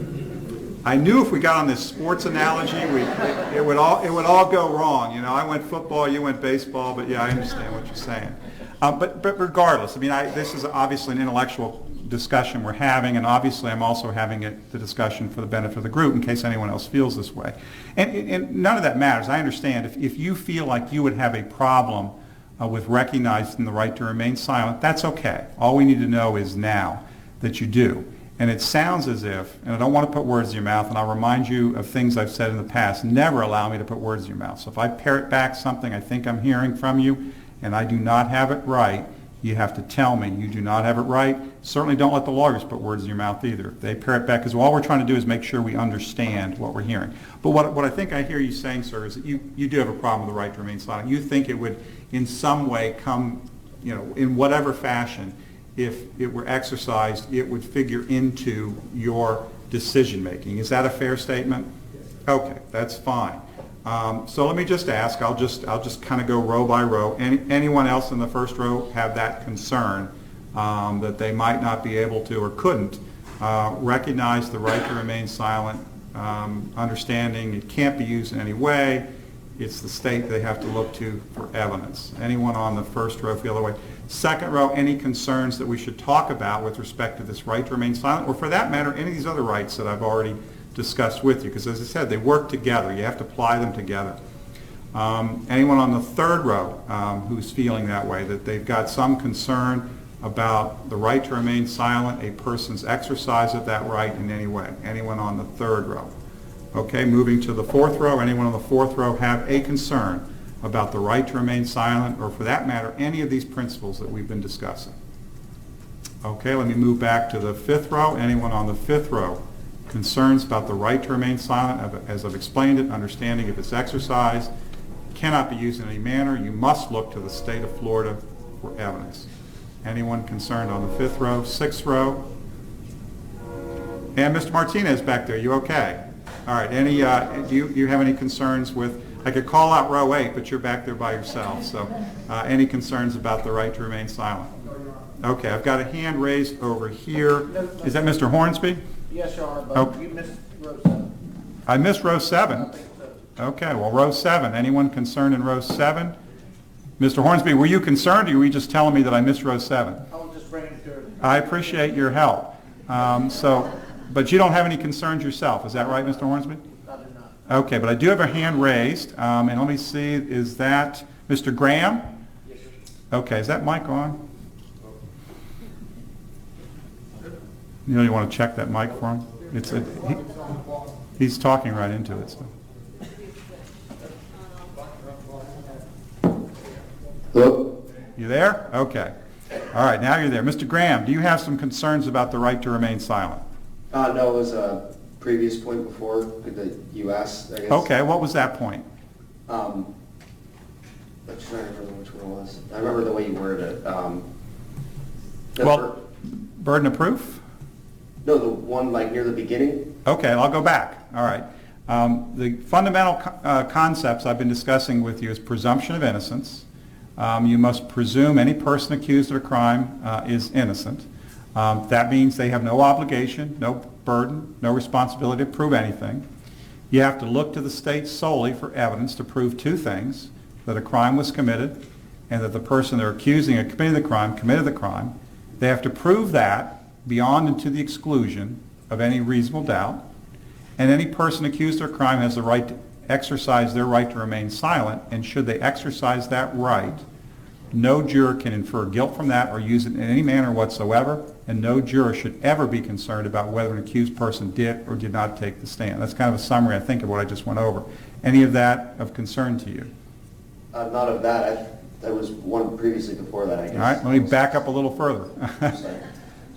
I knew if we got on this sports analogy, it would all go wrong. You know, I went football, you went baseball, but yeah, I understand what you're saying. But regardless, I mean, this is obviously an intellectual discussion we're having, and obviously I'm also having the discussion for the benefit of the group in case anyone else feels this way. And none of that matters. I understand if you feel like you would have a problem with recognizing the right to remain silent, that's okay. All we need to know is now that you do. And it sounds as if, and I don't want to put words in your mouth, and I'll remind you of things I've said in the past, never allow me to put words in your mouth. So if I parrot back something I think I'm hearing from you, and I do not have it right, you have to tell me you do not have it right. Certainly don't let the lawyers put words in your mouth either. If they parrot back, because all we're trying to do is make sure we understand what we're hearing. But what I think I hear you saying, sir, is that you do have a problem with the right to remain silent. You think it would in some way come, you know, in whatever fashion, if it were exercised, it would figure into your decision making. Is that a fair statement?
Yes, sir.
Okay, that's fine. So let me just ask, I'll just kind of go row by row. Anyone else in the first row have that concern that they might not be able to or couldn't recognize the right to remain silent, understanding it can't be used in any way, it's the state they have to look to for evidence. Anyone on the first row feel the way? Second row, any concerns that we should talk about with respect to this right to remain silent, or for that matter, any of these other rights that I've already discussed with you, because as I said, they work together. You have to apply them together. Anyone on the third row who's feeling that way, that they've got some concern about the right to remain silent, a person's exercise of that right in any way? Anyone on the third row? Okay, moving to the fourth row. Anyone on the fourth row have a concern about the right to remain silent, or for that matter, any of these principles that we've been discussing? Okay, let me move back to the fifth row. Anyone on the fifth row? Concerns about the right to remain silent, as I've explained it, understanding if it's exercised, cannot be used in any manner. You must look to the state of Florida for evidence. Anyone concerned on the fifth row? Sixth row? And Mr. Martinez back there, you okay? All right, do you have any concerns with, I could call out row 8, but you're back there by yourself, so any concerns about the right to remain silent? Okay, I've got a hand raised over here. Is that Mr. Hornsby?
Yes, you are, but
Oh.
you missed row 7.
I missed row
I
7.
think so.
Okay, well, row 7. Anyone concerned in row 7? Mr. Hornsby, were you concerned, or were you just telling me that I missed row 7?
I was just bringing it to
I appreciate your help. But you don't have any concerns yourself. Is that right, Mr. Hornsby?
I do not.
Okay, but I do have a hand raised, and let me see, is that Mr. Graham?
Yes, sir.
Okay, is that mic on? You want to check that mic for him? He's talking right into it. So.
Hello?
You there? Okay. All right, now you're there. Mr. Graham, do you have some concerns about the right to remain silent?
No, it was a previous point before that you asked, I guess.
Okay, what was that point?
I'm just trying to remember which one it was. I remember the way you worded it.
Well, burden of proof?
No, the one like near the beginning.
Okay, I'll go back. All right. The fundamental concepts I've been discussing with you is presumption of innocence. You must presume any person accused of a crime is innocent. That means they have no obligation, no burden, no responsibility to prove anything. You have to look to the state solely for evidence to prove two things: that a crime was committed and that the person they're accusing of committing the crime committed the crime. They have to prove that beyond and to the exclusion of any reasonable doubt. And any person accused of a crime has the right to exercise their right to remain silent, and should they exercise that right, no juror can infer guilt from that or use it in any manner whatsoever, and no juror should ever be concerned about whether an accused person did or did not take the stand. That's kind of a summary, I think, of what I just went over. Any of that of concern to you?
Not of that. There was one previously before that, I guess.
All right, let me back up a little further.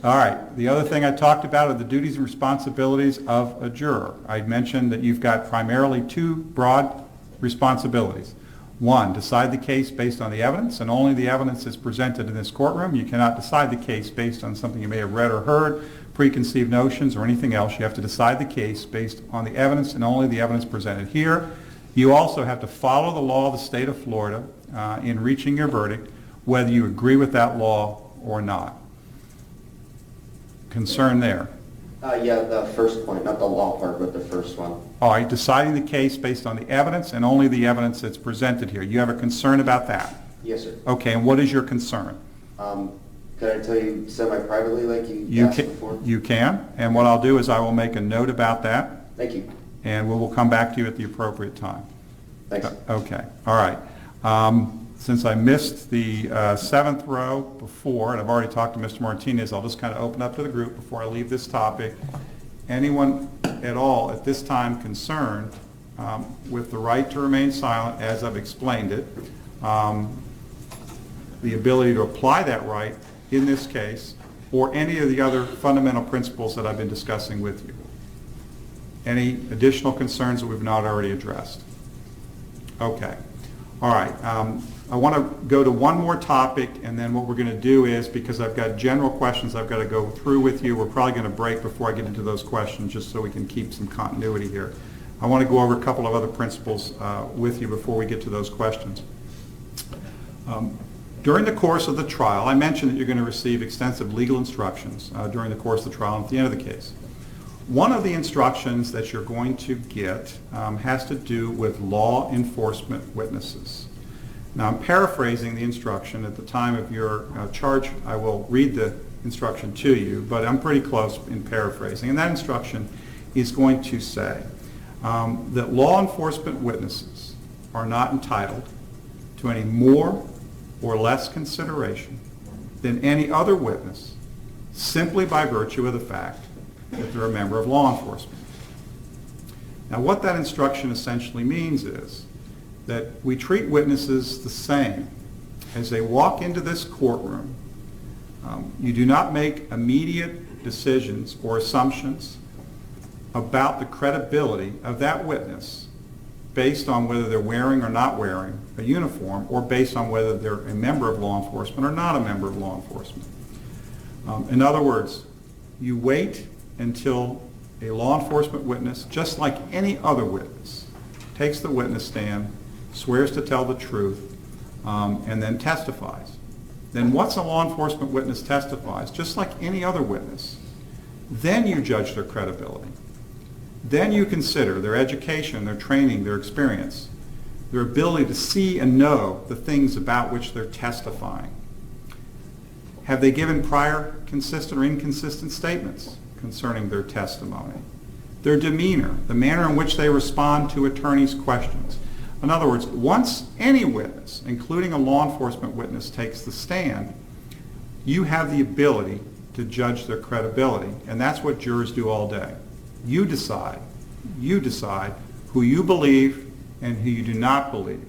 All right, the other thing I talked about are the duties and responsibilities of a juror. I mentioned that you've got primarily two broad responsibilities. One, decide the case based on the evidence, and only the evidence is presented in this courtroom. You cannot decide the case based on something you may have read or heard, preconceived notions, or anything else. You have to decide the case based on the evidence and only the evidence presented here. You also have to follow the law of the state of Florida in reaching your verdict, whether you agree with that law or not. Concern there?
Yeah, the first point, not the law part, but the first one.
All right, deciding the case based on the evidence and only the evidence that's presented here. You have a concern about that?
Yes, sir.
Okay, and what is your concern?
Could I tell you semi-privately like you asked before?
You can, and what I'll do is I will make a note about that,
Thank you.
and we will come back to you at the appropriate time.
Thanks.
Okay, all right. Since I missed the seventh row before, and I've already talked to Mr. Martinez, I'll just kind of open up to the group before I leave this topic. Anyone at all at this time concerned with the right to remain silent as I've explained it, the ability to apply that right in this case, or any of the other fundamental principles that I've been discussing with you? Any additional concerns that we've not already addressed? Okay. All right. I want to go to one more topic, and then what we're going to do is, because I've got general questions I've got to go through with you, we're probably going to break before I get into those questions just so we can keep some continuity here. I want to go over a couple of other principles with you before we get to those questions. During the course of the trial, I mentioned that you're going to receive extensive legal instructions during the course of the trial and at the end of the case. One of the instructions that you're going to get has to do with law enforcement witnesses. Now, I'm paraphrasing the instruction. At the time of your charge, I will read the instruction to you, but I'm pretty close in paraphrasing. And that instruction is going to say that law enforcement witnesses are not entitled to any more or less consideration than any other witness simply by virtue of the fact that they're a member of law enforcement. Now, what that instruction essentially means is that we treat witnesses the same. As they walk into this courtroom, you do not make immediate decisions or assumptions about the credibility of that witness based on whether they're wearing or not wearing a uniform, or based on whether they're a member of law enforcement or not a member of law enforcement. In other words, you wait until a law enforcement witness, just like any other witness, takes the witness stand, swears to tell the truth, and then testifies. Then once a law enforcement witness testifies, just like any other witness, then you judge their credibility. Then you consider their education, their training, their experience, their ability to see and know the things about which they're testifying. Have they given prior consistent or inconsistent statements concerning their testimony? their demeanor, the manner in which they respond to attorneys' questions. In other words, once any witness, including a law enforcement witness, takes the stand, you have the ability to judge their credibility, and that's what jurors do all day. You decide who you believe and who you do not believe.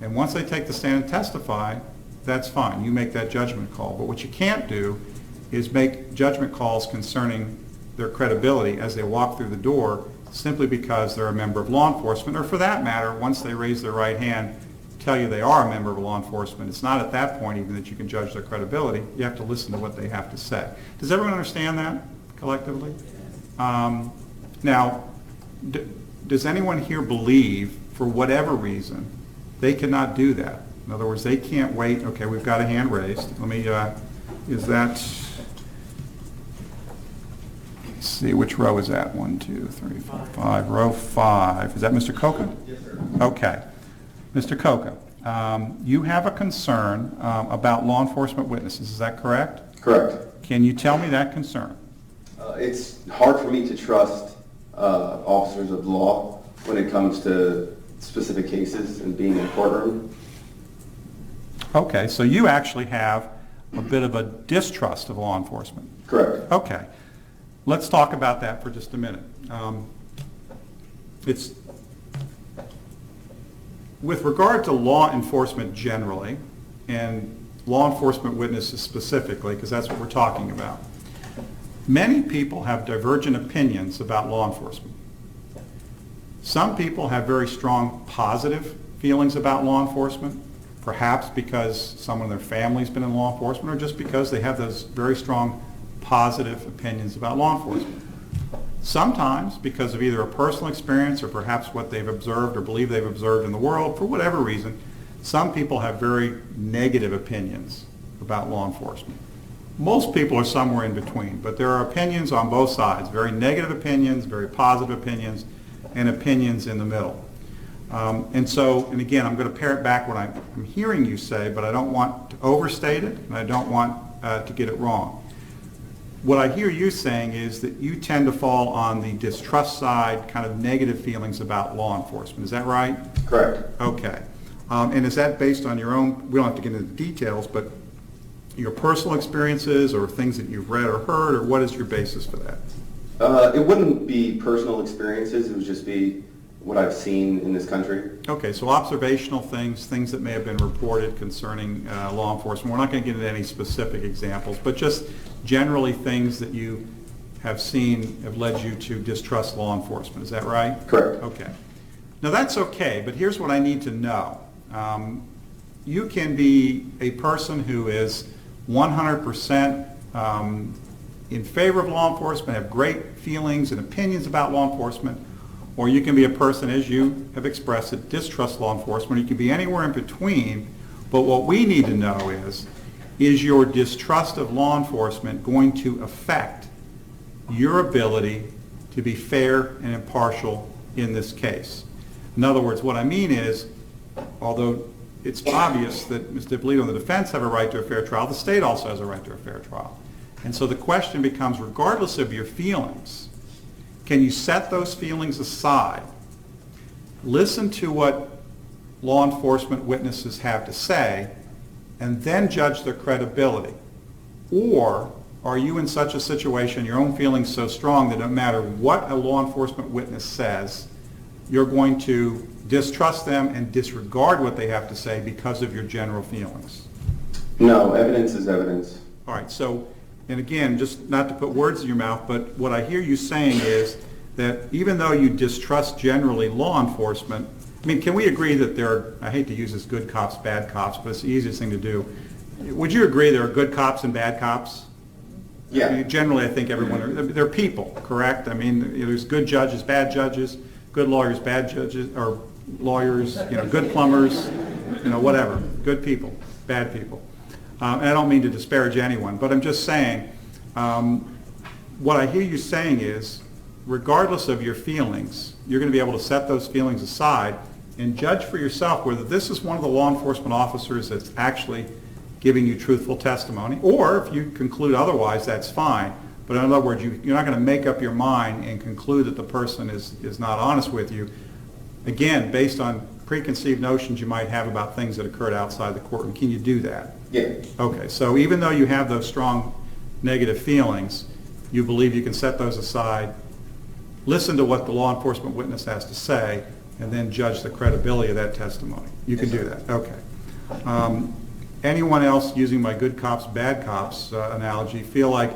And once they take the stand and testify, that's fine. You make that judgment call. But what you can't do is make judgment calls concerning their credibility as they walk through the door simply because they're a member of law enforcement, or for that matter, once they raise their right hand, tell you they are a member of law enforcement. It's not at that point even that you can judge their credibility. You have to listen to what they have to say. Does everyone understand that collectively? Now, does anyone here believe, for whatever reason, they cannot do that? In other words, they can't wait. Okay, we've got a hand raised. Let me, is that, let's see, which row is that? 1, 2, 3, 4, 5. Row 5. Is that Mr. Coca?
Yes, sir.
Okay. Mr. Coca, you have a concern about law enforcement witnesses. Is that correct?
Correct.
Can you tell me that concern?
It's hard for me to trust officers of law when it comes to specific cases and being in a courtroom.
Okay, so you actually have a bit of a distrust of law enforcement.
Correct.
Okay. Let's talk about that for just a minute. It's with regard to law enforcement generally and law enforcement witnesses specifically, because that's what we're talking about. Many people have divergent opinions about law enforcement. Some people have very strong positive feelings about law enforcement, perhaps because someone in their family's been in law enforcement, or just because they have those very strong positive opinions about law enforcement. Sometimes because of either a personal experience or perhaps what they've observed or believe they've observed in the world, for whatever reason, some people have very negative opinions about law enforcement. Most people are somewhere in between, but there are opinions on both sides, very negative opinions, very positive opinions, and opinions in the middle. And again, I'm going to pare it back what I'm hearing you say, but I don't want to overstate it, and I don't want to get it wrong. What I hear you saying is that you tend to fall on the distrust side, kind of negative feelings about law enforcement. Is that right?
Correct.
Okay. And is that based on your own, we don't have to get into the details, but your personal experiences or things that you've read or heard, or what is your basis for that?
It wouldn't be personal experiences. It would just be what I've seen in this country.
Okay, so observational things that may have been reported concerning law enforcement. We're not going to get into any specific examples, but just generally things that you have seen have led you to distrust law enforcement. Is that right?
Correct.
Okay. Now that's okay, but here's what I need to know. You can be a person who is 100% in favor of law enforcement, have great feelings and opinions about law enforcement, or you can be a person, as you have expressed it, distrust law enforcement. You can be anywhere in between, but what we need to know is your distrust of law enforcement going to affect your ability to be fair and impartial in this case? In other words, what I mean is, although it's obvious that Ms. Dippolito and the defense have a right to a fair trial, the state also has a right to a fair trial. And so the question becomes, regardless of your feelings, can you set those feelings aside, listen to what law enforcement witnesses have to say, and then judge their credibility? Or are you in such a situation, your own feelings so strong that no matter what a law enforcement witness says, you're going to distrust them and disregard what they have to say because of your general feelings?
No, evidence is evidence.
All right, so, and again, just not to put words in your mouth, but what I hear you saying is that even though you distrust generally law enforcement, I mean, can we agree that there are, I hate to use this good cops, bad cops, but it's the easiest thing to do. Would you agree there are good cops and bad cops?
Yeah.
I mean, generally, I think everyone, they're people, correct? I mean, there's good judges, bad judges, good lawyers, bad judges, or lawyers, good plumbers, whatever. Good people, bad people. And I don't mean to disparage anyone, but I'm just saying, what I hear you saying is, regardless of your feelings, you're going to be able to set those feelings aside and judge for yourself whether this is one of the law enforcement officers that's actually giving you truthful testimony, or if you conclude otherwise, that's fine. But in other words, you're not going to make up your mind and conclude that the person is not honest with you. Again, based on preconceived notions you might have about things that occurred outside the courtroom. Can you do that?
Yeah.
Okay, so even though you have those strong negative feelings, you believe you can set those aside, listen to what the law enforcement witness has to say, and then judge the credibility of that testimony. You can do that. Okay. Anyone else, using my good cops, bad cops analogy, feel like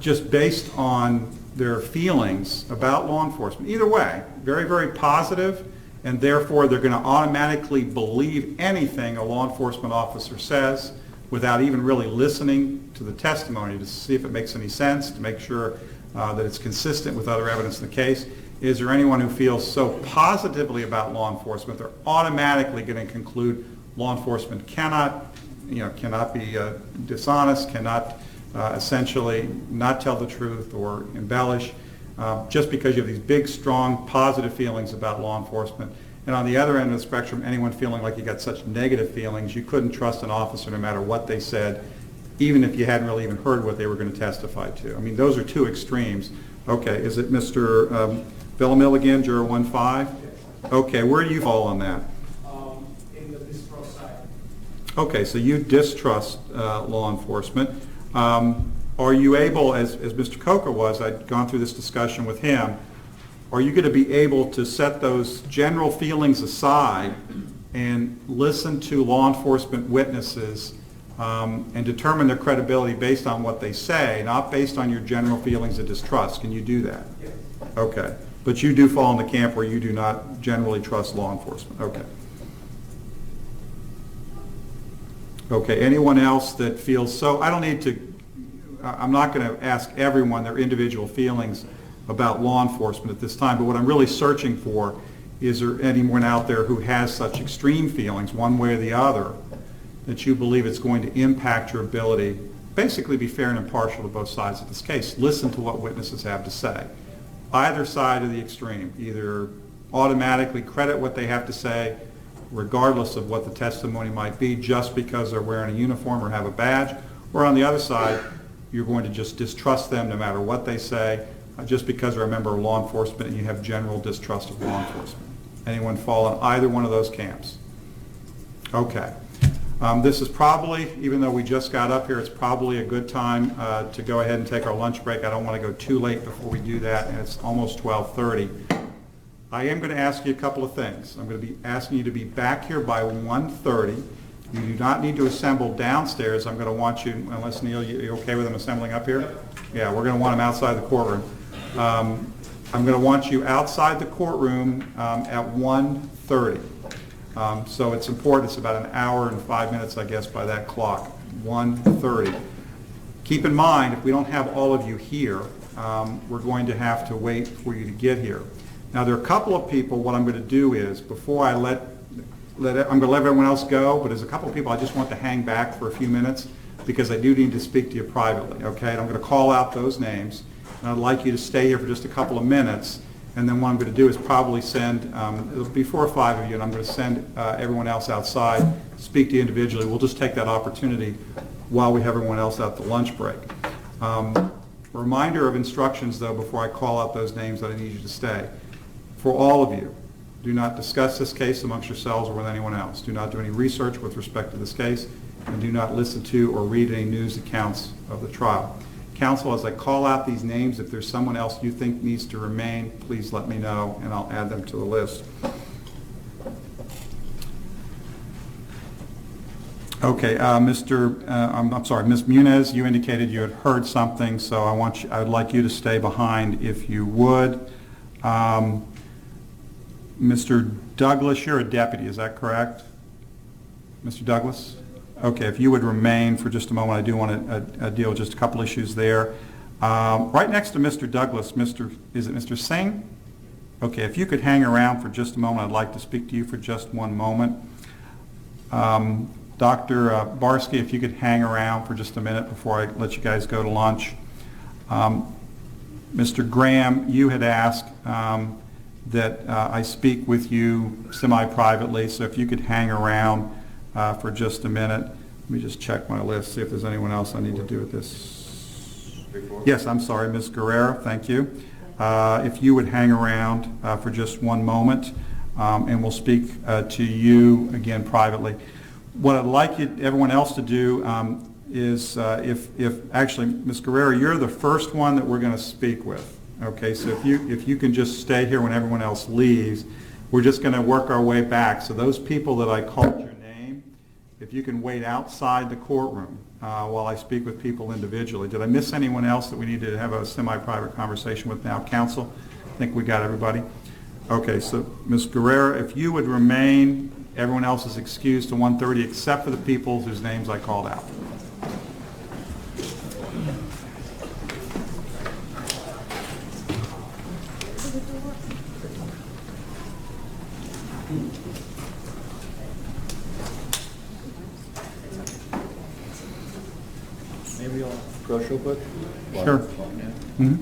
just based on their feelings about law enforcement, either way, very, very positive, and therefore they're going to automatically believe anything a law enforcement officer says without even really listening to the testimony to see if it makes any sense, to make sure that it's consistent with other evidence in the case? Is there anyone who feels so positively about law enforcement they're automatically going to conclude law enforcement cannot be dishonest, cannot essentially not tell the truth or embellish, just because you have these big, strong, positive feelings about law enforcement? And on the other end of the spectrum, anyone feeling like you got such negative feelings you couldn't trust an officer no matter what they said, even if you hadn't really even heard what they were going to testify to? I mean, those are two extremes. Okay, is it Mr. Villamil again, juror 1-5? Okay, where do you fall on that?
In the distrust side.
Okay, so you distrust law enforcement. Are you able, as Mr. Coker was, I'd gone through this discussion with him, are you going to be able to set those general feelings aside and listen to law enforcement witnesses and determine their credibility based on what they say, not based on your general feelings of distrust? Can you do that?
Yes.
Okay. But you do fall in the camp where you do not generally trust law enforcement. Okay. Okay, anyone else that feels so, I'm not going to ask everyone their individual feelings about law enforcement at this time, but what I'm really searching for is there anyone out there who has such extreme feelings, one way or the other, that you believe it's going to impact your ability, basically be fair and impartial to both sides of this case. Listen to what witnesses have to say. Either side of the extreme, either automatically credit what they have to say, regardless of what the testimony might be, just because they're wearing a uniform or have a badge, or on the other side, you're going to just distrust them no matter what they say, just because they're a member of law enforcement and you have general distrust of law enforcement. Anyone fall in either one of those camps? Okay. This is probably, even though we just got up here, it's probably a good time to go ahead and take our lunch break. I don't want to go too late before we do that, and it's almost 12:30. I am going to ask you a couple of things. I'm going to be asking you to be back here by 1:30. You do not need to assemble downstairs. I'm going to want you, unless Neil, you're okay with them assembling up here? Yeah, we're going to want them outside the courtroom. I'm going to want you outside the courtroom at 1:30. So it's important. It's about an hour and 5 minutes, I guess, by that clock. 1:30. Keep in mind, if we don't have all of you here, we're going to have to wait for you to get here. Now, there are a couple of people. What I'm going to do is, before I I'm going to let everyone else go, but there's a couple of people I just want to hang back for a few minutes because I do need to speak to you privately. Okay, and I'm going to call out those names, and I'd like you to stay here for just a couple of minutes. And then what I'm going to do is probably send, it'll be 4 or 5 of you, and I'm going to send everyone else outside, speak to you individually. We'll just take that opportunity while we have everyone else at the lunch break. Reminder of instructions, though, before I call out those names that I need you to stay. For all of you, do not discuss this case amongst yourselves or with anyone else. Do not do any research with respect to this case, and do not listen to or read any news accounts of the trial. Counsel, as I call out these names, if there's someone else you think needs to remain, please let me know, and I'll add them to the list. Okay, I'm sorry, Ms. Muniz, you indicated you had heard something, so I'd like you to stay behind if you would. Mr. Douglas, you're a deputy, is that correct? Mr. Douglas? Okay, if you would remain for just a moment, I do want to deal with just a couple issues there. Right next to Mr. Douglas, is it Mr. Singh? Okay, if you could hang around for just a moment, I'd like to speak to you for just one moment. Dr. Barsky, if you could hang around for just a minute before I let you guys go to lunch. Mr. Graham, you had asked that I speak with you semi-privately, so if you could hang around for just a minute. Let me just check my list, see if there's anyone else I need to do with this.
speak forward?
Yes, I'm sorry, Ms. Guerrero, thank you. If you would hang around for just one moment, and we'll speak to you again privately. What I'd like everyone else to do is, if actually, Ms. Guerrero, you're the first one that we're going to speak with. Okay, so if you can just stay here when everyone else leaves, we're just going to work our way back. So those people that I called your name, if you can wait outside the courtroom while I speak with people individually. Did I miss anyone else that we need to have a semi-private conversation with now? Counsel? I think we got everybody. Okay, so Ms. Guerrero, if you would remain, everyone else is excused to 1:30 except for the people whose names I called out.
Maybe I'll approach real quick?
Sure. Mhm.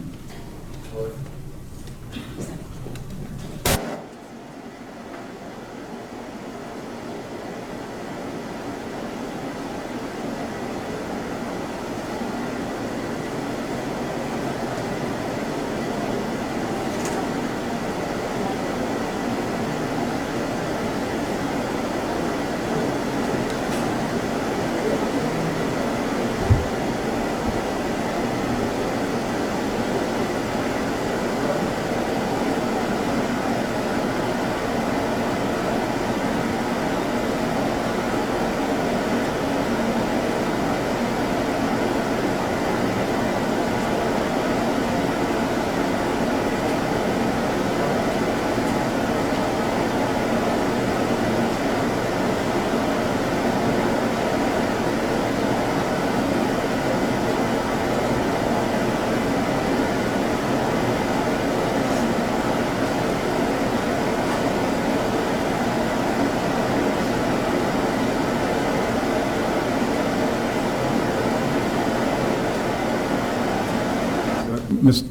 Ms.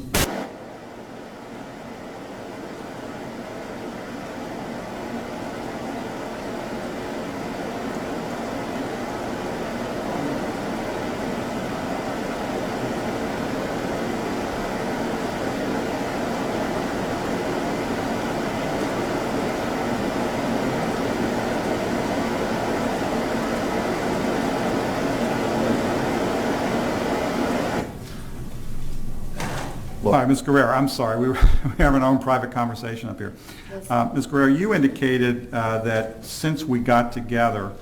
Hi, Ms. Guerrero, I'm sorry, we have our own private conversation up here.
Yes.
Ms. Guerrero, you indicated that since we got together,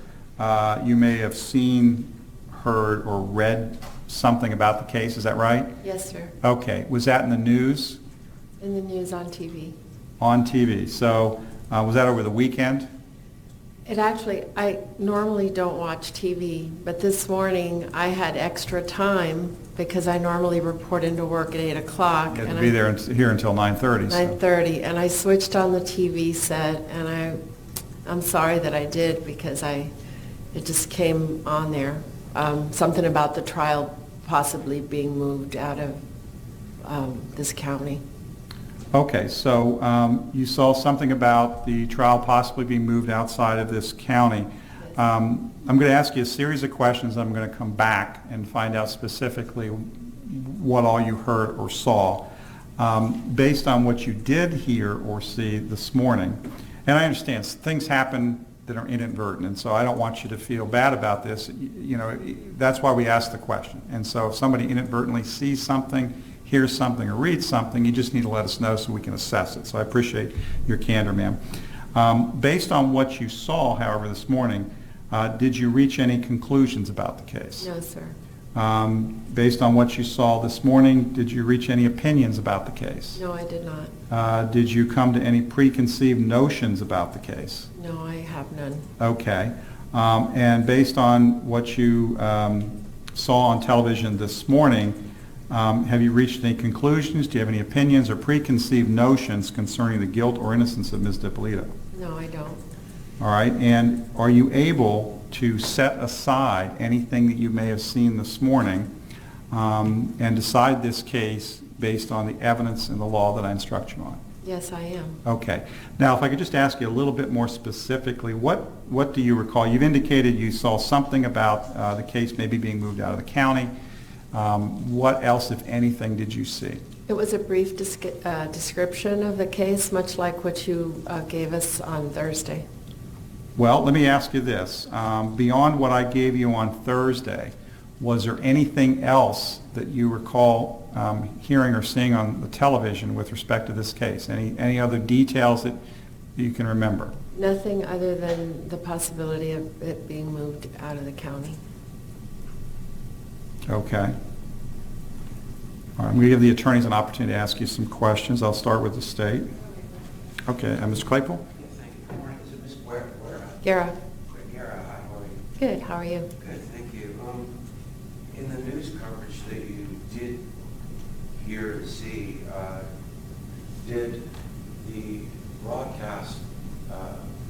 you may have seen, heard, or read something about the case, is that right?
Yes, sir.
Okay, was that in the news?
In the news on TV.
On TV, so was that over the weekend?
It actually, I normally don't watch TV, but this morning I had extra time because I normally report into work at 8 o'clock.
You had to be there here until 9:30. so-
9:30, and I switched on the TV set, and I'm sorry that I did because it just came on there. Something about the trial possibly being moved out of this county.
Okay, so you saw something about the trial possibly being moved outside of this county. I'm going to ask you a series of questions. I'm going to come back and find out specifically what all you heard or saw based on what you did hear or see this morning. And I understand things happen that are inadvertent, and so I don't want you to feel bad about this. You know, that's why we ask the question. And so if somebody inadvertently sees something, hears something, or reads something, you just need to let us know so we can assess it. So I appreciate your candor, ma'am. Based on what you saw, however, this morning, did you reach any conclusions about the case?
No, sir.
Based on what you saw this morning, did you reach any opinions about the case?
No, I did not.
Did you come to any preconceived notions about the case?
No, I have none.
Okay. And based on what you saw on television this morning, have you reached any conclusions? Do you have any opinions or preconceived notions concerning the guilt or innocence of Ms. Dippolito?
No, I don't.
All right. And are you able to set aside anything that you may have seen this morning and decide this case based on the evidence and the law that I instruct you on?
Yes, I am.
Okay. Now, if I could just ask you a little bit more specifically, what do you recall? You've indicated you saw something about the case maybe being moved out of the county. What else, if anything, did you see?
It was a brief description of the case, much like what you gave us on Thursday.
Well, let me ask you this. Beyond what I gave you on Thursday, was there anything else that you recall hearing or seeing on the television with respect to this case? Any other details that you can remember?
Nothing other than the possibility of it being moved out of the county.
Okay. All right, I'm going to give the attorneys an opportunity to ask you some questions. I'll start with the state. Okay, Mr. Claypool?
Yes, thank you. Good morning. Is it Ms. Guerra?
Gara.
Guerra, hi, how are you?
Good, how are you?
Good, thank you. In the news coverage that you did hear and see, did the broadcast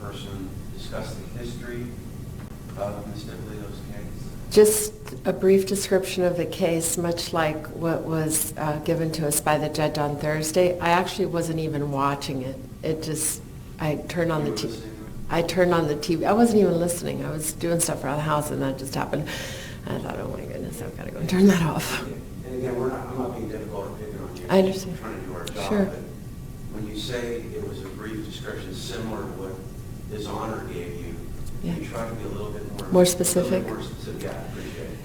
person discuss the history of Ms. Dippolito's case?
Just a brief description of the case, much like what was given to us by the judge on Thursday. I actually wasn't even watching it. It just, I turned on the
You were
TV.
listening?
I turned on the TV. I wasn't even listening. I was doing stuff around the house, and that just happened. I thought, oh my goodness, I've got to go and turn that off.
And again, I'm not being difficult or picking on you.
I understand.
We're trying to do our job.
Sure.
But when you say it was a brief description similar to what His Honor gave you,
Yeah.
you try to be a little bit more...
More specific?
A little bit more specific, yeah, I appreciate it.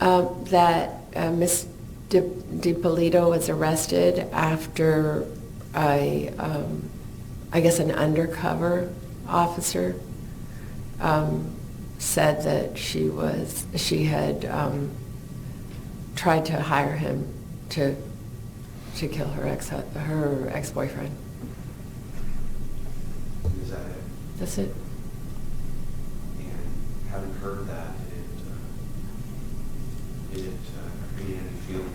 Thank you.
That Ms. Dippolito was arrested after I guess an undercover officer said that she had tried to hire him to kill her ex-boyfriend.
Is that it?
That's it.
And having heard that, did it create any feeling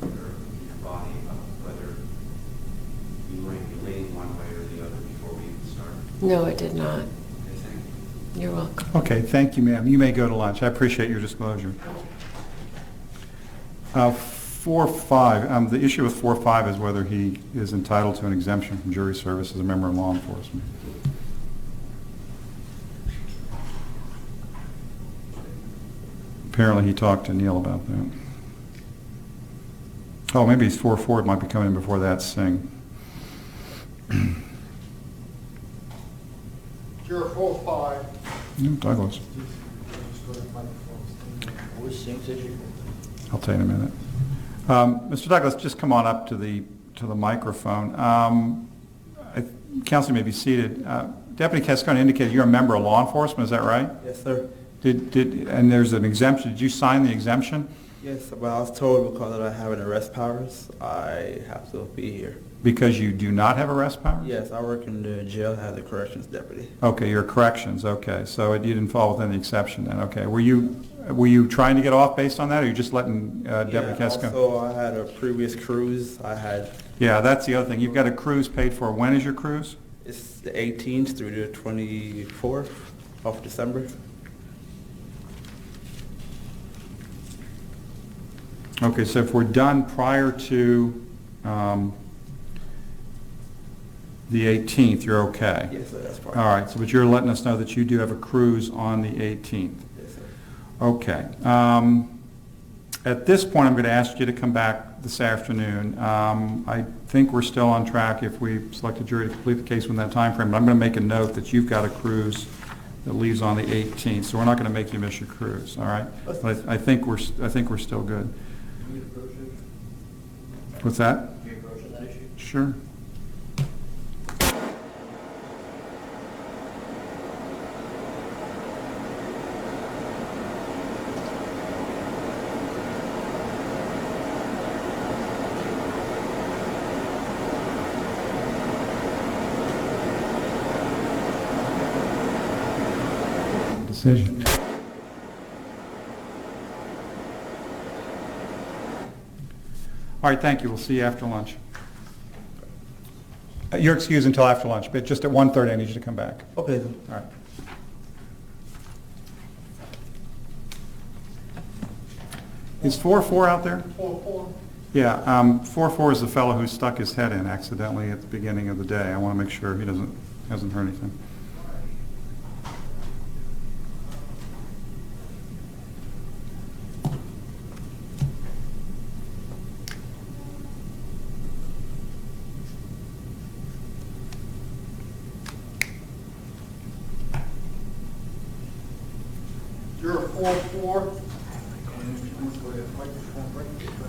in your body about whether you might be leaning one way or the other before we even started?
No, it did not.
Okay, thank you.
You're welcome.
Okay, thank you, ma'am. You may go to lunch. I appreciate your disclosure. 4-5, the issue with 4-5 is whether he is entitled to an exemption from jury service as a member of law enforcement. Apparently he talked to Neil about that. Oh, maybe it's 4-4. It might be coming in before that. Singh.
Juror 4-5.
Douglas.
What was Singh's issue?
I'll tell you in a minute. Mr. Douglas, just come on up to the microphone. Counsel may be seated. Deputy Cascone indicated you're a member of law enforcement. Is that right?
Yes, sir.
And there's an exemption. Did you sign the exemption?
Yes, but I was told because I have an arrest powers, I have to be here.
Because you do not have arrest powers?
Yes, I work in the jail as a corrections deputy.
Okay, you're corrections. Okay, so you didn't fall within the exception then. Okay, were you trying to get off based on that, or are you just letting Deputy Cascone?
Also, I had a previous cruise.
Yeah, that's the other thing. You've got a cruise paid for. When is your cruise?
It's the 18th through the 24th of December.
Okay, so if we're done prior to the 18th, you're okay?
Yes, sir, that's part.
All right, so but you're letting us know that you do have a cruise on the 18th.
Yes, sir.
Okay. At this point, I'm going to ask you to come back this afternoon. I think we're still on track if we select a jury to complete the case within that time frame, but I'm going to make a note that you've got a cruise that leaves on the 18th, so we're not going to make you miss your cruise, all right? But I think we're still good.
Can we approach it?
What's that?
Can we approach on that issue?
Sure. Decision. All right, thank you. We'll see you after lunch. You're excused until after lunch, but just at 1:30 I need you to come back.
Okay, then.
All right. Is 4-4 out there?
4-4.
Yeah, 4-4 is the fellow who stuck his head in accidentally at the beginning of the day. I want to make sure he hasn't heard anything.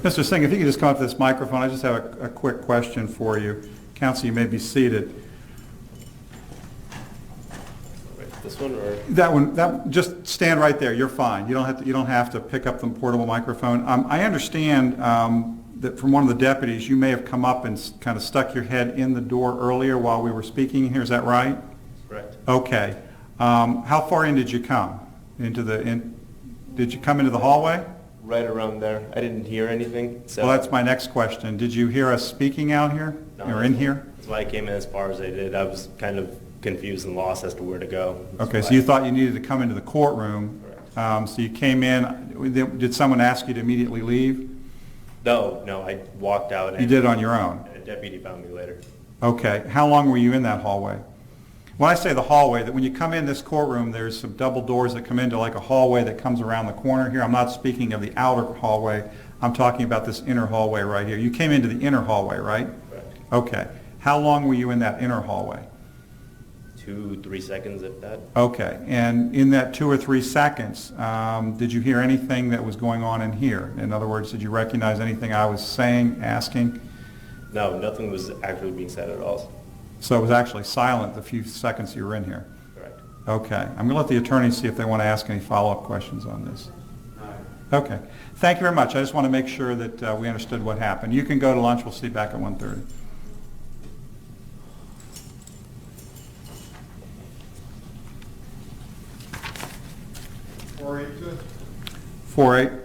Mr. Singh, if you could just come up to this microphone, I just have a quick question for you. Counsel, you may be seated.
This one or?
That one, just stand right there. You're fine. You don't have to pick up the portable microphone. I understand that from one of the deputies, you may have come up and kind of stuck your head in the door earlier while we were speaking here. Is that right?
Correct.
Okay. How far in did you come? Did you come into the hallway?
Right around there. I didn't hear anything. So
Well, that's my next question. Did you hear us speaking out here or in here?
That's why I came in as far as I did. I was kind of confused and lost as to where to go.
Okay, so you thought you needed to come into the courtroom. So you came in. Did someone ask you to immediately leave?
No, I walked out.
You did it on your own?
And a deputy found me later.
Okay. How long were you in that hallway? When I say the hallway, that when you come in this courtroom, there's some double doors that come into like a hallway that comes around the corner here. I'm not speaking of the outer hallway. I'm talking about this inner hallway right here. You came into the inner hallway, right?
Correct.
Okay. How long were you in that inner hallway?
2-3 seconds at that.
Okay. And in that 2 or 3 seconds, did you hear anything that was going on in here? In other words, did you recognize anything I was saying, asking?
No, nothing was actually being said at all.
So it was actually silent the few seconds you were in here?
Correct.
Okay. I'm going to let the attorneys see if they want to ask any follow-up questions on this. Okay. Thank you very much. I just want to make sure that we understood what happened. You can go to lunch. We'll see you back at 1:30.
Good.
4-8.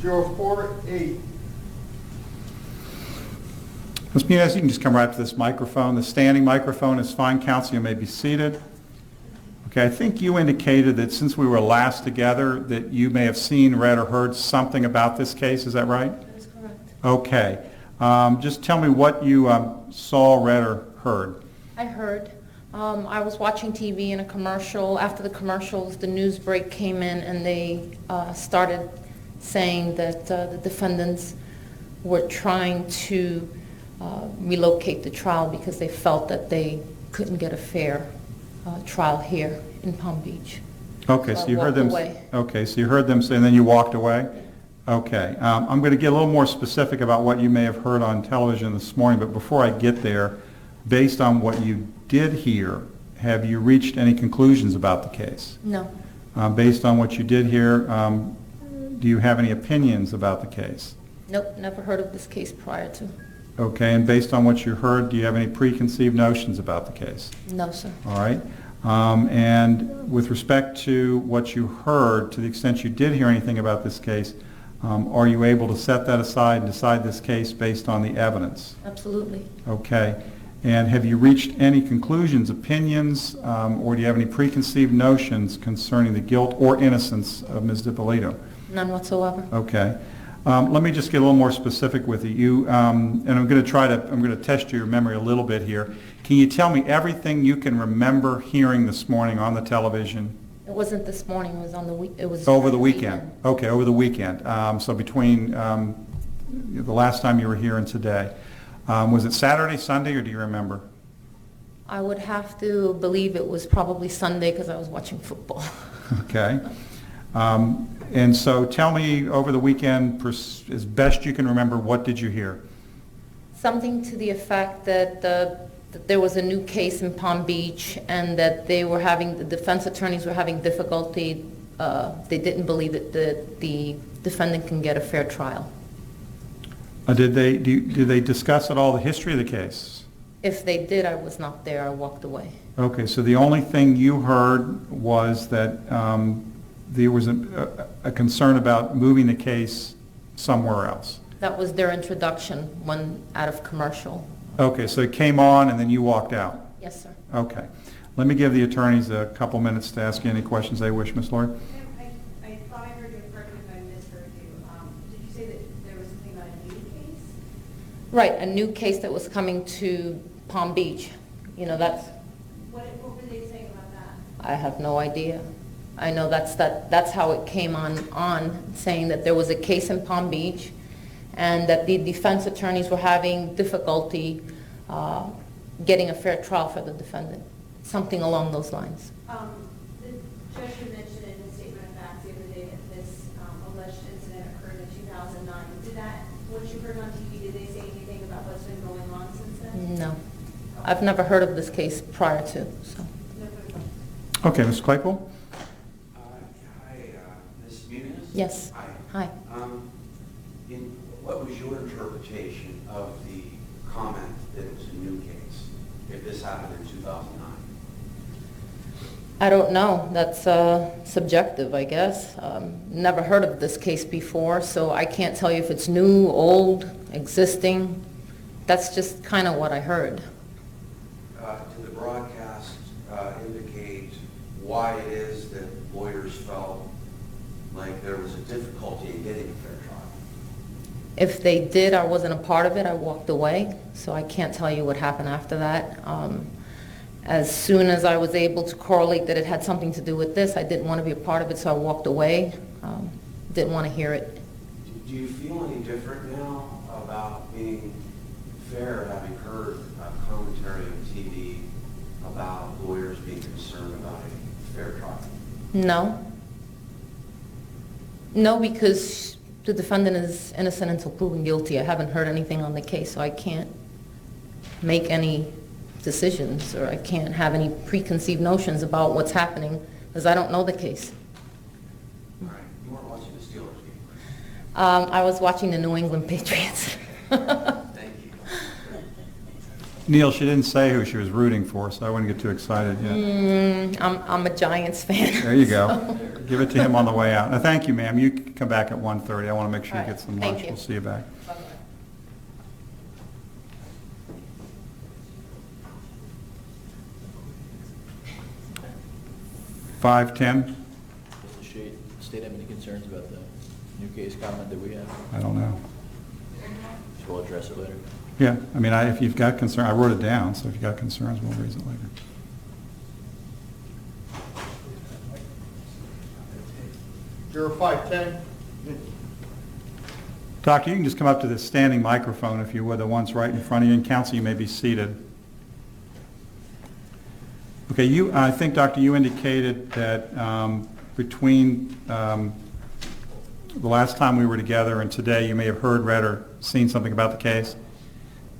Juror 4-8.
Ms. Munez, you can just come right to this microphone. The standing microphone is fine. Counsel, you may be seated. Okay, I think you indicated that since we were last together that you may have seen, read, or heard something about this case. Is that right?
That is correct.
Okay. Just tell me what you saw, read, or heard.
I heard. I was watching TV in a commercial. After the commercials, the news break came in and they started saying that the defendants were trying to relocate the trial because they felt that they couldn't get a fair trial here in Palm Beach.
Okay,
So
so
I
you heard them.
walked away.
Okay, so you heard them say, and then you walked away. Okay, I'm going to get a little more specific about what you may have heard on television this morning. But before I get there, based on what you did hear, have you reached any conclusions about the case?
No.
Based on what you did hear, do you have any opinions about the case?
Nope, never heard of this case prior to.
Okay, and based on what you heard, do you have any preconceived notions about the case?
No, sir.
All right. And with respect to what you heard, to the extent you did hear anything about this case, are you able to set that aside and decide this case based on the evidence?
Absolutely.
Okay. And have you reached any conclusions, opinions, or do you have any preconceived notions concerning the guilt or innocence of Ms. Dippolito?
None whatsoever.
Okay. Let me just get a little more specific with you. And I'm going to test your memory a little bit here. Can you tell me everything you can remember hearing this morning on the television?
It wasn't this morning. It was on the week. It was
Over the weekend. Okay, over the weekend. So between the last time you were here and today. Was it Saturday, Sunday, or do you remember?
I would have to believe it was probably Sunday because I was watching football.
Okay. And so tell me over the weekend, as best you can remember, what did you hear?
Something to the effect that that there was a new case in Palm Beach and that the defense attorneys were having difficulty. They didn't believe that the defendant can get a fair trial.
Did they discuss at all the history of the case?
If they did, I was not there. I walked away.
Okay, so the only thing you heard was that there was a concern about moving the case somewhere else.
That was their introduction when out of commercial.
Okay, so it came on and then you walked out?
Yes, sir.
Okay. Let me give the attorneys a couple minutes to ask you any questions they wish. Ms. Lord?
I thought I heard you correctly, but I misheard you. Did you say that there was something about a new case?
Right, a new case that was coming to Palm Beach. You know, that's...
What were they saying about that?
I have no idea. I know that's how it came on, saying that there was a case in Palm Beach and that the defense attorneys were having difficulty getting a fair trial for the defendant, something along those lines.
The judge had mentioned in his statement of facts the other day that this alleged incident occurred in 2009. What you heard on TV, did they say anything about what's been going on since then?
No. I've never heard of this case prior to, so.
No further questions.
Okay, Mr. Claypool?
Hi, Ms. Muniz?
Yes. Hi.
What was your interpretation of the comment that it was a new case, if this happened in 2009?
I don't know. That's subjective, I guess. Never heard of this case before, so I can't tell you if it's new, old, existing. That's just kind of what I heard.
Did the broadcast indicate why it is that lawyers felt like there was a difficulty in getting a fair trial?
If they did, I wasn't a part of it. I walked away, so I can't tell you what happened after that. As soon as I was able to correlate that it had something to do with this, I didn't want to be a part of it, so I walked away. Didn't want to hear it.
Do you feel any different now about being fair, having heard a commentary on TV about lawyers being concerned about a fair trial?
No. No, because the defendant is innocent until proven guilty. I haven't heard anything on the case, so I can't make any decisions, or I can't have any preconceived notions about what's happening, because I don't know the case.
All right. You weren't watching the Steelers game.
I was watching the New England Patriots.
Thank you.
Neil, she didn't say who she was rooting for, so I wouldn't get too excited yet.
I'm a Giants fan.
There you go.
So.
Give it to him on the way out. Now, thank you, ma'am. You can come back at 1:30. I want to make sure
All
you
right.
get some
Thank
lunch.
you.
We'll see you back.
Bye-bye.
5:10?
Does the state have any concerns about the new case comment that we have?
I don't know.
So we'll address it later.
Yeah, I mean, if you've got concern, I wrote it down, so if you've got concerns, we'll raise it later.
Juror 510.
Doctor, you can just come up to this standing microphone, if you would, the one's right in front of you, and counsel, you may be seated. Okay, I think, Doctor, you indicated that between the last time we were together and today, you may have heard, read, or seen something about the case.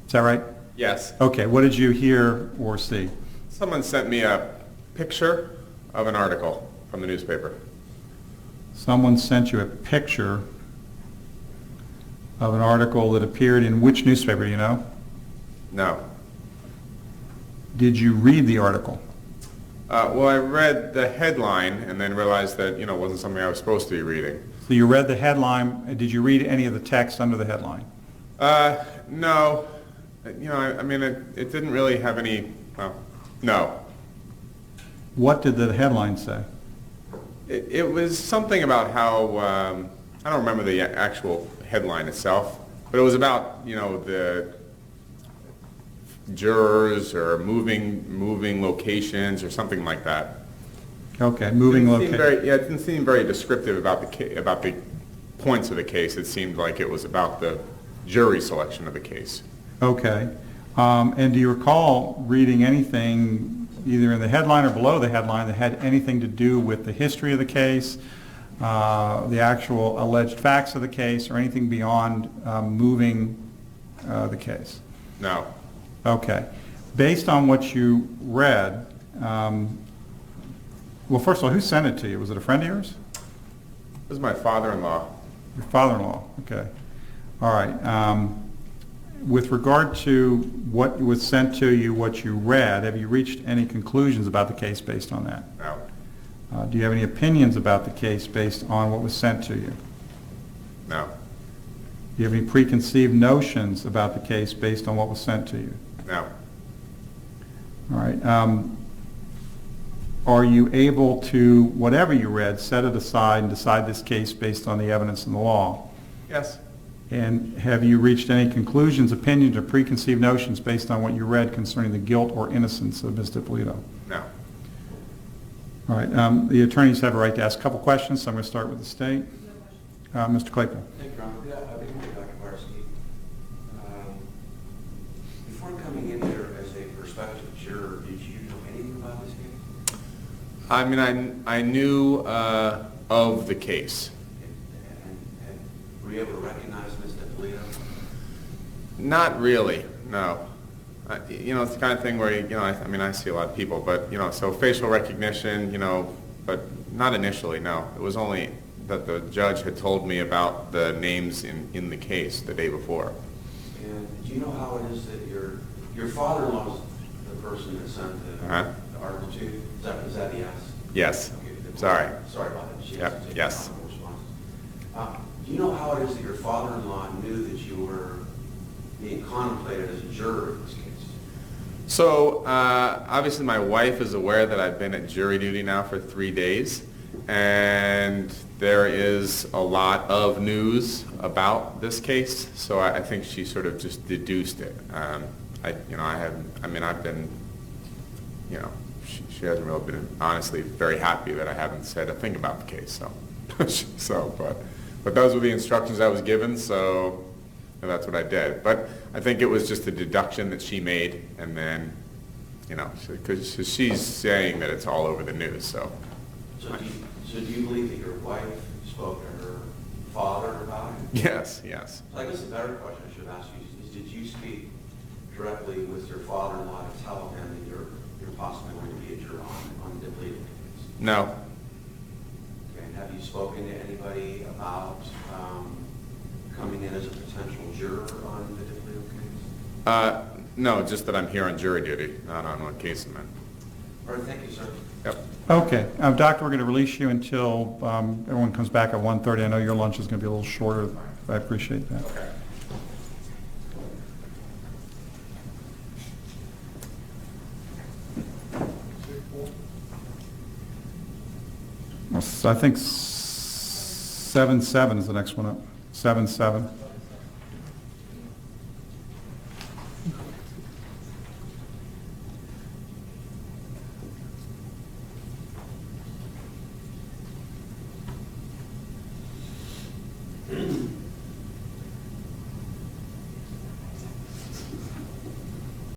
Is that right?
Yes.
Okay, what did you hear or see?
Someone sent me a picture of an article from the newspaper.
Someone sent you a picture of an article that appeared in which newspaper, do you know?
No.
Did you read the article?
Well, I read the headline and then realized that, it wasn't something I was supposed to be reading.
So you read the headline. Did you read any of the text under the headline?
No. It didn't really have any, no.
What did the headline say?
It was something about how, I don't remember the actual headline itself, but it was about, the jurors or moving locations or something like that.
Okay, moving location.
It didn't seem very descriptive about the points of the case. It seemed like it was about the jury selection of the case.
Okay. And do you recall reading anything either in the headline or below the headline that had anything to do with the history of the case, the actual alleged facts of the case, or anything beyond moving the case?
No.
Okay. Based on what you read, well, first of all, who sent it to you? Was it a friend of yours?
It was my father-in-law.
Your father-in-law, okay. All right. With regard to what was sent to you, what you read, have you reached any conclusions about the case based on that?
No.
Do you have any opinions about the case based on what was sent to you?
No.
Do you have any preconceived notions about the case based on what was sent to you?
No.
All right. Are you able to, whatever you read, set it aside and decide this case based on the evidence in the law?
Yes.
And have you reached any conclusions, opinions, or preconceived notions based on what you read concerning the guilt or innocence of Ms. Dippolito?
No.
All right, the attorneys have a right to ask a couple questions, so I'm going to start with the state. Mr. Claypool.
Thank you, Ron. Yeah, I've been here, Dr. Barsky. Before coming in here as a prospective juror, did you know anything about this case?
I mean, I knew of the case.
And were you able to recognize Ms. Dippolito?
Not really, no. It's the kind of thing where, I see a lot of people, but, so facial recognition, but not initially, no. It was only that the judge had told me about the names in the case the day before.
And do you know how it is that your father-in-law is the person that sent the article to you? Is that a yes?
Yes.
Okay,
Sorry.
Sorry about that. She
Yep.
has to take
Yes.
response. Do you know how it is that your father-in-law knew that you were being contemplated as a juror in this case?
So, obviously my wife is aware that I've been at jury duty now for 3 days, and there is a lot of news about this case, so I think she sort of just deduced it. I've been, she hasn't really been honestly very happy that I haven't said a thing about the case, so, but those were the instructions I was given, so that's what I did. But I think it was just a deduction that she made, and then, because she's saying that it's all over the news, so.
So do you believe that your wife spoke to her father about it?
Yes.
So I guess a better question I should ask you is, did you speak directly with your father-in-law to tell him that you're possibly going to be a juror on the Dippolito case?
No.
Okay, and have you spoken to anybody about coming in as a potential juror on the Dippolito case?
No, just that I'm here on jury duty, not on one case amendment.
All right, thank you, sir.
Yep.
Okay, Doctor, we're going to release you until everyone comes back at 1:30. I know your lunch is going to be a little shorter. I appreciate that.
Okay.
Well, I think 7-7 is the next one up. 7-7.